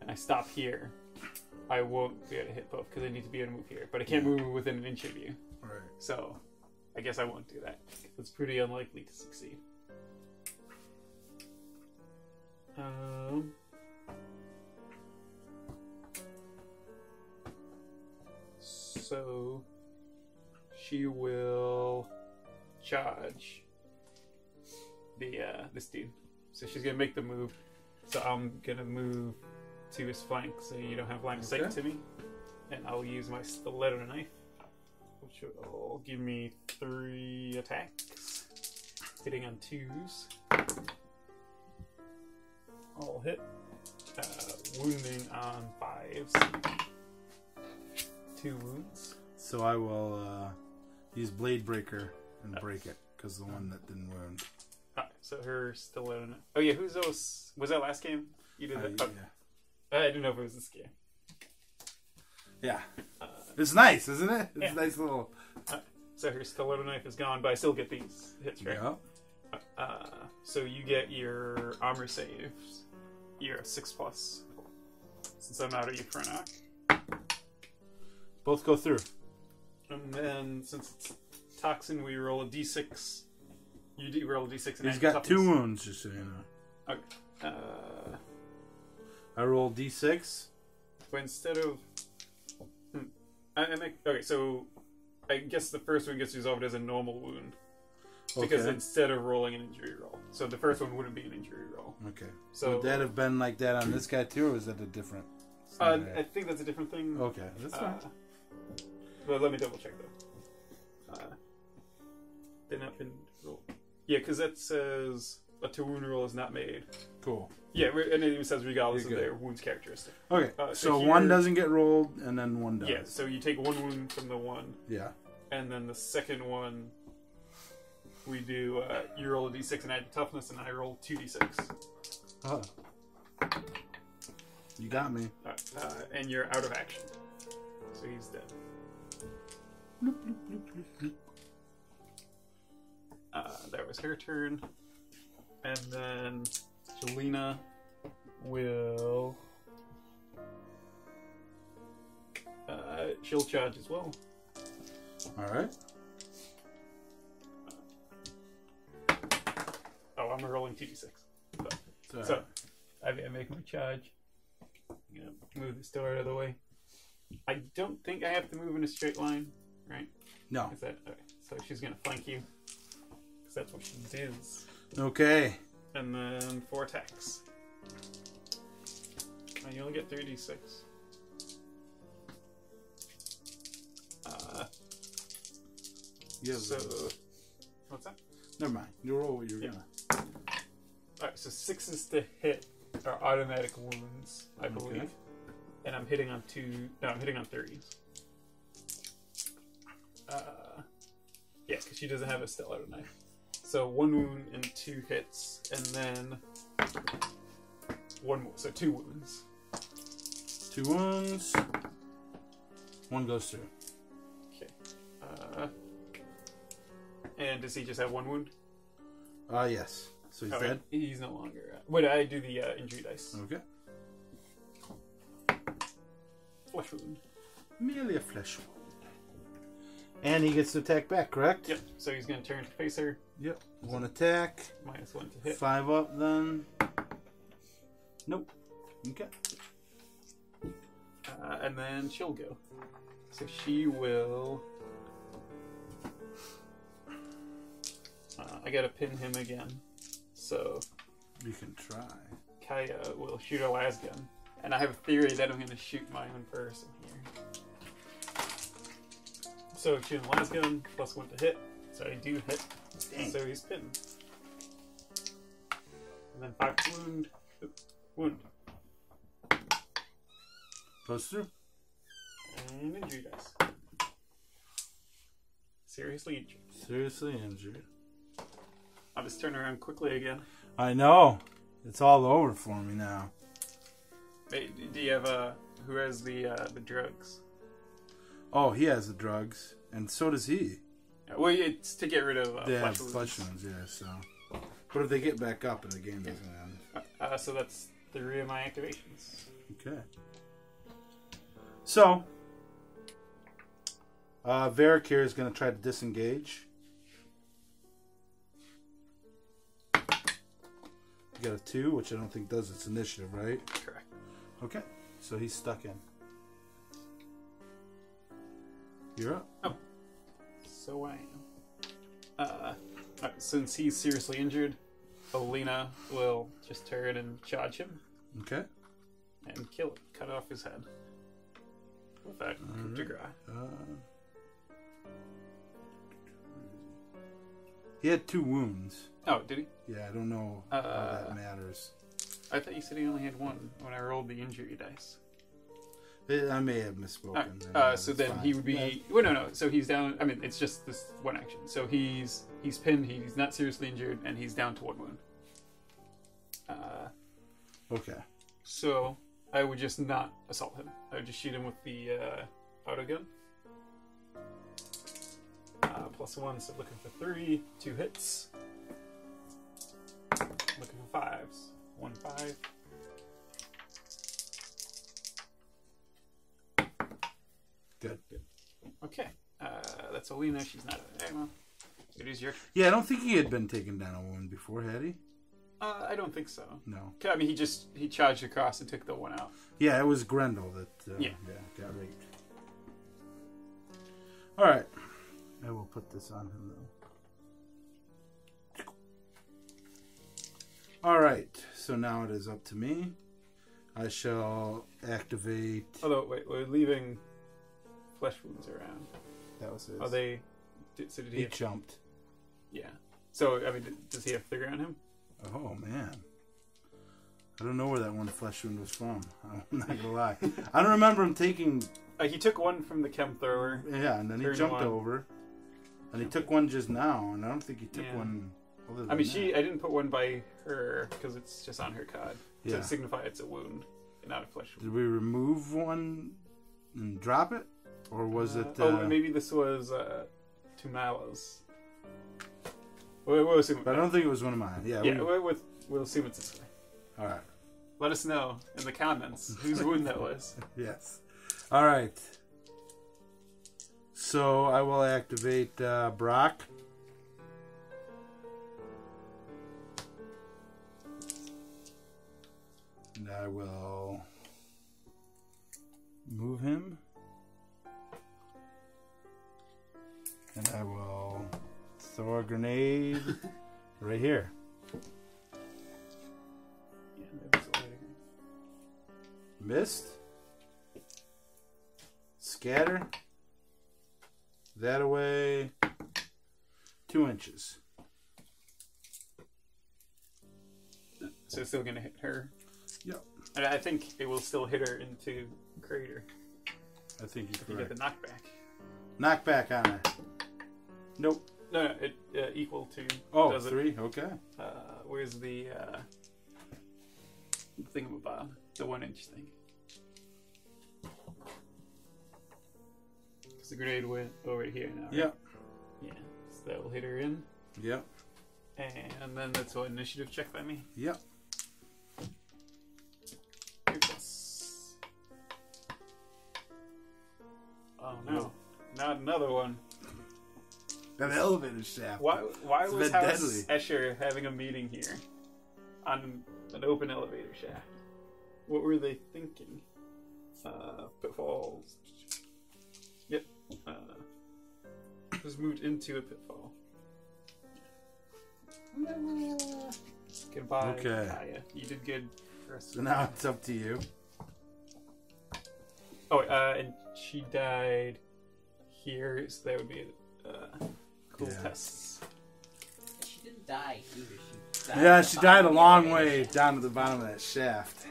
and I stop here, I won't be able to hit both because I need to be able to move here. But I can't move within an inch of you. Right. So I guess I won't do that. It's pretty unlikely to succeed. So she will charge this dude. So she's gonna make the move. So I'm gonna move to his flank so you don't have line of sight Okay. to me. And I'll use my stiletto knife, which will give me 3 attacks. Hitting on 2s. All hit. Wounding on 5s. 2 wounds. So I will use Blade Breaker and break it, because the one that didn't wound. So her still out. Oh yeah, who's those? Was that last game? You did that? Yeah. I didn't know if it was this game. Yeah. It's nice, isn't it? It's yeah. a nice little... So her stiletto knife is gone, but I still get these hits, right? Yeah. So you get your armor saves. You're a 6+. Since I'm out of you for an knock. Both go through. And then, since it's toxin, we roll a d6. You do roll a d6 and He's got toughness. 2 wounds, just so you know. Okay. I roll d6. But instead of... Okay, so I guess the first one gets resolved as a normal wound. Because instead of rolling an injury roll. So the first one wouldn't be an injury roll. Okay. So would that have been like that on this guy too, or is that a different I think that's a different thing. Okay, that's fine. But let me double check though. They're not been rolled. Yeah, because that says a to wound roll is not made. Cool. Yeah, and it even says regardless of their wounds characteristic. Okay, so here, one doesn't get rolled, and then one does. Yeah, so you take 1 wound from the one. Yeah. And then the second one, we do, you roll a d6 and add toughness, and I roll 2d6. Oh. You got me. And you're out of action. So he's dead. Bloop, bloop, bloop, bloop, bloop. That was her turn. And then Jelena will... she'll charge as well. Alright. Oh, I'm rolling 2d6. So I make my charge. I'm going to move this door out of the way. I don't think I have to move in a straight line, right? No. Is that okay? So she's going to flank you. Because that's what she does. Okay. And then 4 attacks. And you only get 3d6. Yeah. So, what's that? Never mind. You roll what you're gonna. Alright, so 6s to hit are automatic wounds, I believe. Okay. And I'm hitting on 3s. Yeah, because she doesn't have a stiletto knife. So 1 wound and 2 hits, and then 1 more. So 2 wounds. 2 wounds. 1 goes through. Okay. And does he just have 1 wound? Yes. So he's dead? He's no longer... wait, I do the injury dice. Okay. Flesh wound. Merely a flesh wound. And he gets to attack back, correct? Yep. So he's going to turn to face her. Yep. 1 attack. -1 to hit. 5 up then. Nope. Okay. And then she'll go. So she will... I gotta pin him again. So... You can try. Kaya will shoot her las gun. And I have a theory that I'm gonna shoot my own person here. So shooting las gun, +1 to hit. So I do hit. Dang. So he's pinned. And then 5 wound. Wound. Goes through. And injury dice. Seriously injured. Seriously injured. I'll just turn around quickly again. I know. It's all over for me now. Hey, do you have who has the drugs? Oh, he has the drugs, and so does he. Yeah, well, it's to get rid of flesh wounds. Yeah. So, but if they get back up and the game doesn't end, so that's 3 of my activations. Okay. So, Varric here is going to try to disengage. You got a 2, which I don't think does its initiative, right? Correct. Okay, so he's stuck in. You're up. Oh, so I am. Since he's seriously injured, Alina will just turn and charge him. Okay. And kill him. Cut off his head. With that coup de grace. He had 2 wounds. Oh, did he? Yeah, I don't know how that matters. I thought you said he only had 1 when I rolled the injury dice. I may have misspoken. So then he would be. Well, no. So he's down. I mean, it's just this one action. So he's pinned. He's not seriously injured, and he's down to 1 wound. Okay. So I would just not assault him. I would just shoot him with the autogun. +1, so looking for 3, 2 hits. Looking for 5s. 1 5. Good. Okay. That's Alina. She's not a ammo. It is your. Yeah, I don't think he had been taken down a wound before, had he? I don't think so. No. I mean, he charged across and took the one out. Yeah, it was Grendel that got raped. All right. I will put this on him, though. All right. So now it is up to me. I shall activate... Although, wait, we're leaving flesh wounds around. That was his. Are they... So did he jumped. Yeah. So, I mean, does he have 3 on him? Oh, man. I don't know where that one flesh wound was from. I'm not going to lie. I don't remember him taking... He took one from the chem thrower. Yeah, and then he jumped over. And he took one just now, and I don't think he took one other than I mean, that. I didn't put one by her, because it's just on her card. To signify it's a wound, and not a flesh wound. Did we remove one and drop it? Or was it... maybe this was Tumala's. We'll assume. But I don't think it was one of mine. Yeah, we'll assume it's this way. All right. Let us know in the comments whose wound that was. Yes. All right. So I will activate Brock. And I will move him. And I will throw a grenade right here. Yeah, maybe it's a later. Missed. Scatter. That away. 2 inches. So it's still going to hit her? Yep. And I think it will still hit her into crater. I think if you get the knockback. Knockback on her. Nope. No, it equal to... Oh, 3? Okay. Where's the thingamabob? The 1-inch thing. Because the grenade went over here now, right? Yep. Yeah, so that will hit her in. Yep. And then that's an initiative check by me. Yep. 3+. Oh no, not another one. An elevator shaft. Why was House deadly. Escher having a meeting here on an open elevator shaft? What were they thinking? Pitfalls. Yep. Just moved into a pitfall. Goodbye. Okay. Kaya. You did good for us. So now it's up to you. Oh, and she died here, so that would be cool tests. She didn't die either. She died a long way down to the bottom of that shaft.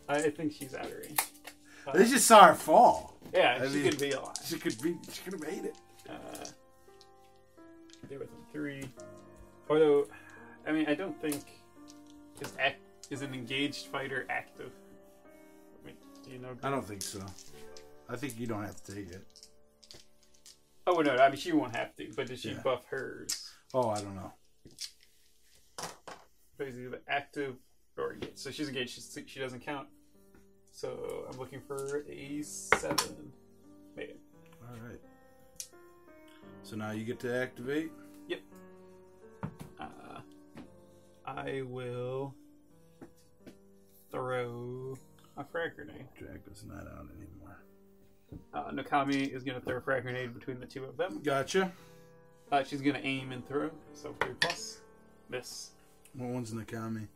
I think she's out of range. They just saw her fall. Yeah, she could be alive. She could have made it. They're within 3. Although, I mean, I don't think is an engaged fighter active. I mean, do you know? I don't think so. I think you don't have to take it. Oh no, I mean she won't have to. But did she buff hers? Oh, I don't know. But is either active or engaged. So she's engaged. She doesn't count. So I'm looking for a 7. Made it. All right. So now you get to activate. Yep. I will throw a frag grenade. Drago's not out anymore. Nakami is going to throw a frag grenade between the 2 of them. Gotcha. She's going to aim and throw. So 3+. Miss. What one's Nakami?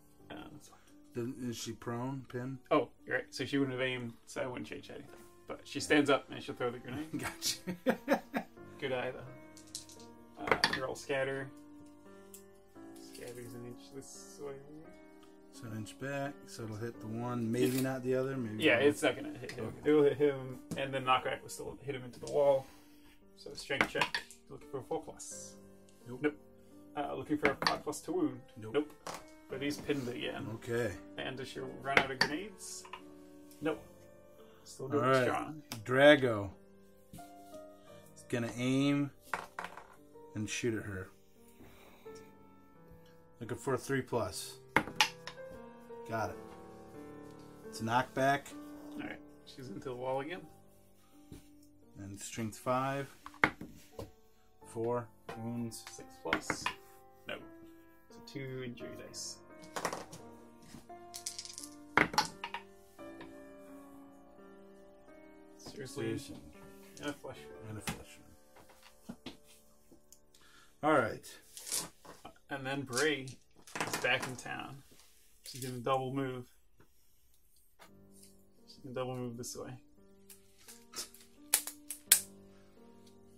Is she prone? Pin? Oh, you're right. So she wouldn't have aimed, so I wouldn't change anything. But she stands up and she'll throw the grenade. Gotcha. Good eye, though. Roll scatter. Scatter's an inch this way. So an inch back, so it'll hit the one, maybe not the other. Maybe Yeah, both. it's not gonna hit him. Okay. It will hit him, and then knockback will still hit him into the wall. So strength check. Looking for a 4+. Nope. Looking for a 5+ to wound. Nope. But he's pinned again. Okay. And does she run out of grenades? Nope. Still going All right. strong. Drago. It's gonna aim and shoot at her. Looking for a 3+. Got it. It's a knockback. Alright. She's into the wall again. And strength 5. 4 wounds. 6+. No. So 2 injury dice. Seriously. And a flesh wound. And a flesh wound. Alright. And then Bray is back in town. She's gonna double move. She can double move this way.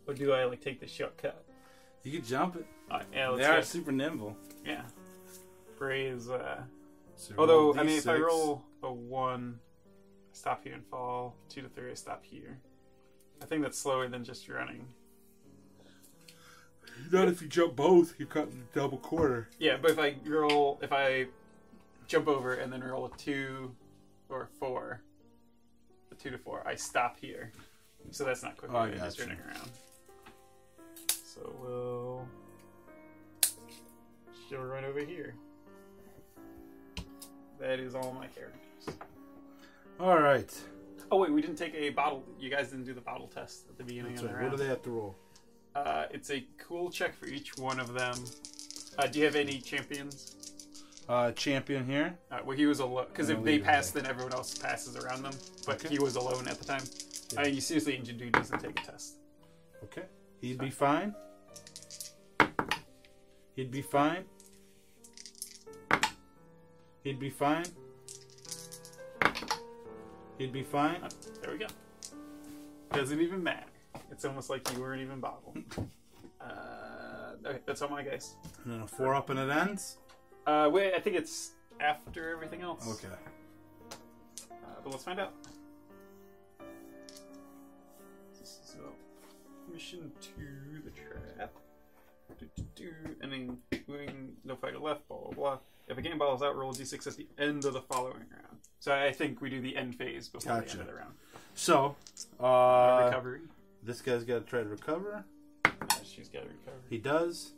Or do I like take the shortcut? You can jump it. Yeah, let's They are go. super nimble. Yeah. Bray is So although roll I mean if I D6. roll a 1, I stop here and fall. 2 to 3, I stop here. I think that's slower than just running. Not if you jump both, you cut the double quarter. Yeah, but if I jump over and then roll a 2 or 4, a 2 to 4, I stop here. So that's not quick. Oh, I just gotcha. turning around. So she'll run over here. That is all my characters. Alright. Oh wait, we didn't take a bottle. You guys didn't do the bottle test at the beginning That's of the right. What round. do they have to roll? It's a cool check for each one of them. Do you have any champions? Champion here. Well, he was alone. Because if I'll they leave it pass, there. then everyone else passes around them. But Okay. he was alone at the time. Yeah. You seriously injured dude doesn't take a test. Okay. He'd be fine. He'd be fine. He'd be fine. He'd be fine. There we go. Doesn't even matter. It's almost like you weren't even bottled. Okay, that's all my guys. And then a 4 up and it ends. Wait, I think it's after everything else. Okay. But let's find out. So, mission 2, the trap. And then moving, no fighter left, blah, blah, blah. If a game battles out, roll a d6 at the end of the following round. So I think we do the end phase before the Gotcha. end of the round. So, Recovery. this guy's got to try to recover. She's got to recover. He does.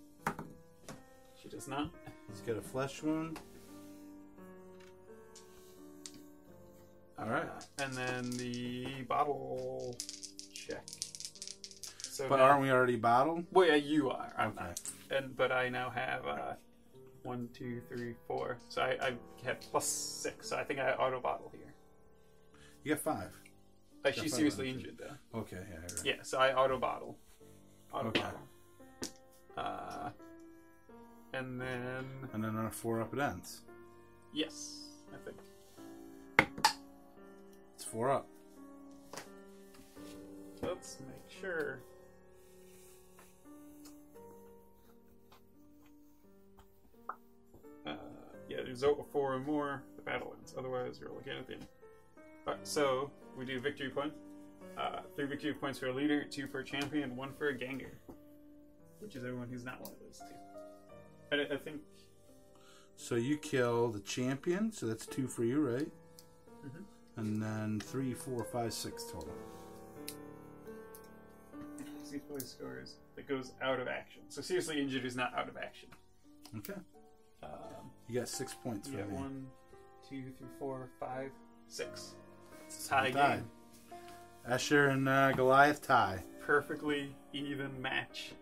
She does not. He's got a flesh wound. Alright. And then the bottle check. So But now, aren't we already bottled? well, yeah, you are. I'm Okay. not. But I now have 1, 2, 3, 4. So I have +6. So I think I auto bottle here. You got 5. She's five seriously on it. injured though. Okay, yeah, right. Yeah, so I auto bottle. Okay. And then And then on a 4 up it ends. yes, I think. It's 4 up. Let's make sure. Yeah, there's a 4 or more. The battle ends. Otherwise, roll again at the end. Alright, so we do victory point. 3 victory points for a leader, 2 for a champion, 1 for a ganger, which is everyone who's not one of those 2. I think. So you kill the champion, so that's 2 for you, right? Mhm. And then 3, 4, 5, 6 total. See play scores that goes out of action. So seriously injured is not out of action. Okay. You got 6 points You for got me. 1, 2, 3, 4, 5, 6. It's a tie Tie. game. Escher and Goliath tie. Perfectly even match.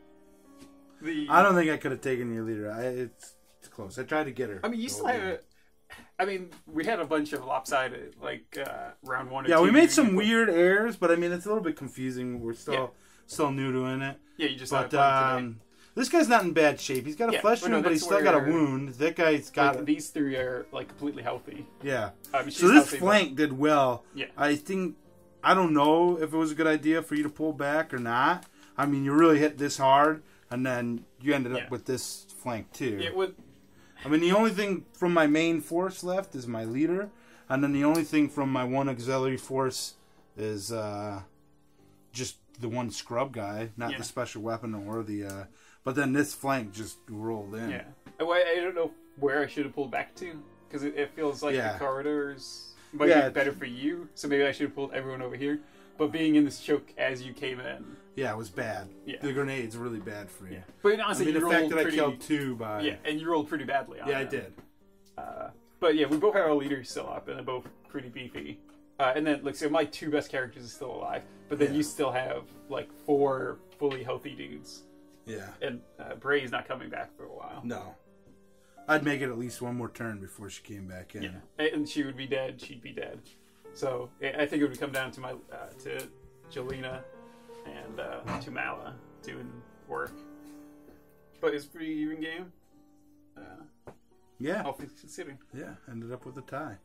I don't think I could have taken your leader. It's close. I tried to get her. I mean, you the still whole have game. it. I mean, we had a bunch of lopsided, like round 1 or 2. Yeah, we made some you- weird errors, but I mean, it's a little bit confusing. We're still new to it. Yeah, you just But started playing today. this guy's not in bad shape. He's got a Yeah, flesh but no, wound, but he's that's still got a where- wound. That guy's got Like, these 3 are like completely healthy. yeah. She's So this healthy, but- flank did well. Yeah. I don't know if it was a good idea for you to pull back or not. I mean, you really hit this hard, and then you ended Yeah. up with this flank too. Yeah, with I mean, the only thing from my main force left is my leader, and then the only thing from my one auxiliary force is just the one scrub guy, not the special weapon or the. But then this flank just rolled in. Yeah. I don't know where I should have pulled back to, because it feels like the corridors might be better for you. So maybe I should have pulled everyone over here. But being in this choke as you came in. Yeah, it was bad. Yeah. The grenade's really bad for you. Yeah. But honestly, the fact that I killed 2 by... Yeah, and you rolled pretty badly on I did. But yeah, we both have our leaders still up, and they're both pretty beefy. And then, so my 2 best characters are still alive, but then you still have, 4 fully healthy dudes. Yeah. And Bray's not coming back for a while. No. I'd make it at least one more turn before she came back in. Yeah. And she would be dead, she'd be dead. So I think it would come down to to Jelena and to Mala doing work. But it's a pretty even game. Yeah. All things considering. Yeah, ended up with a tie.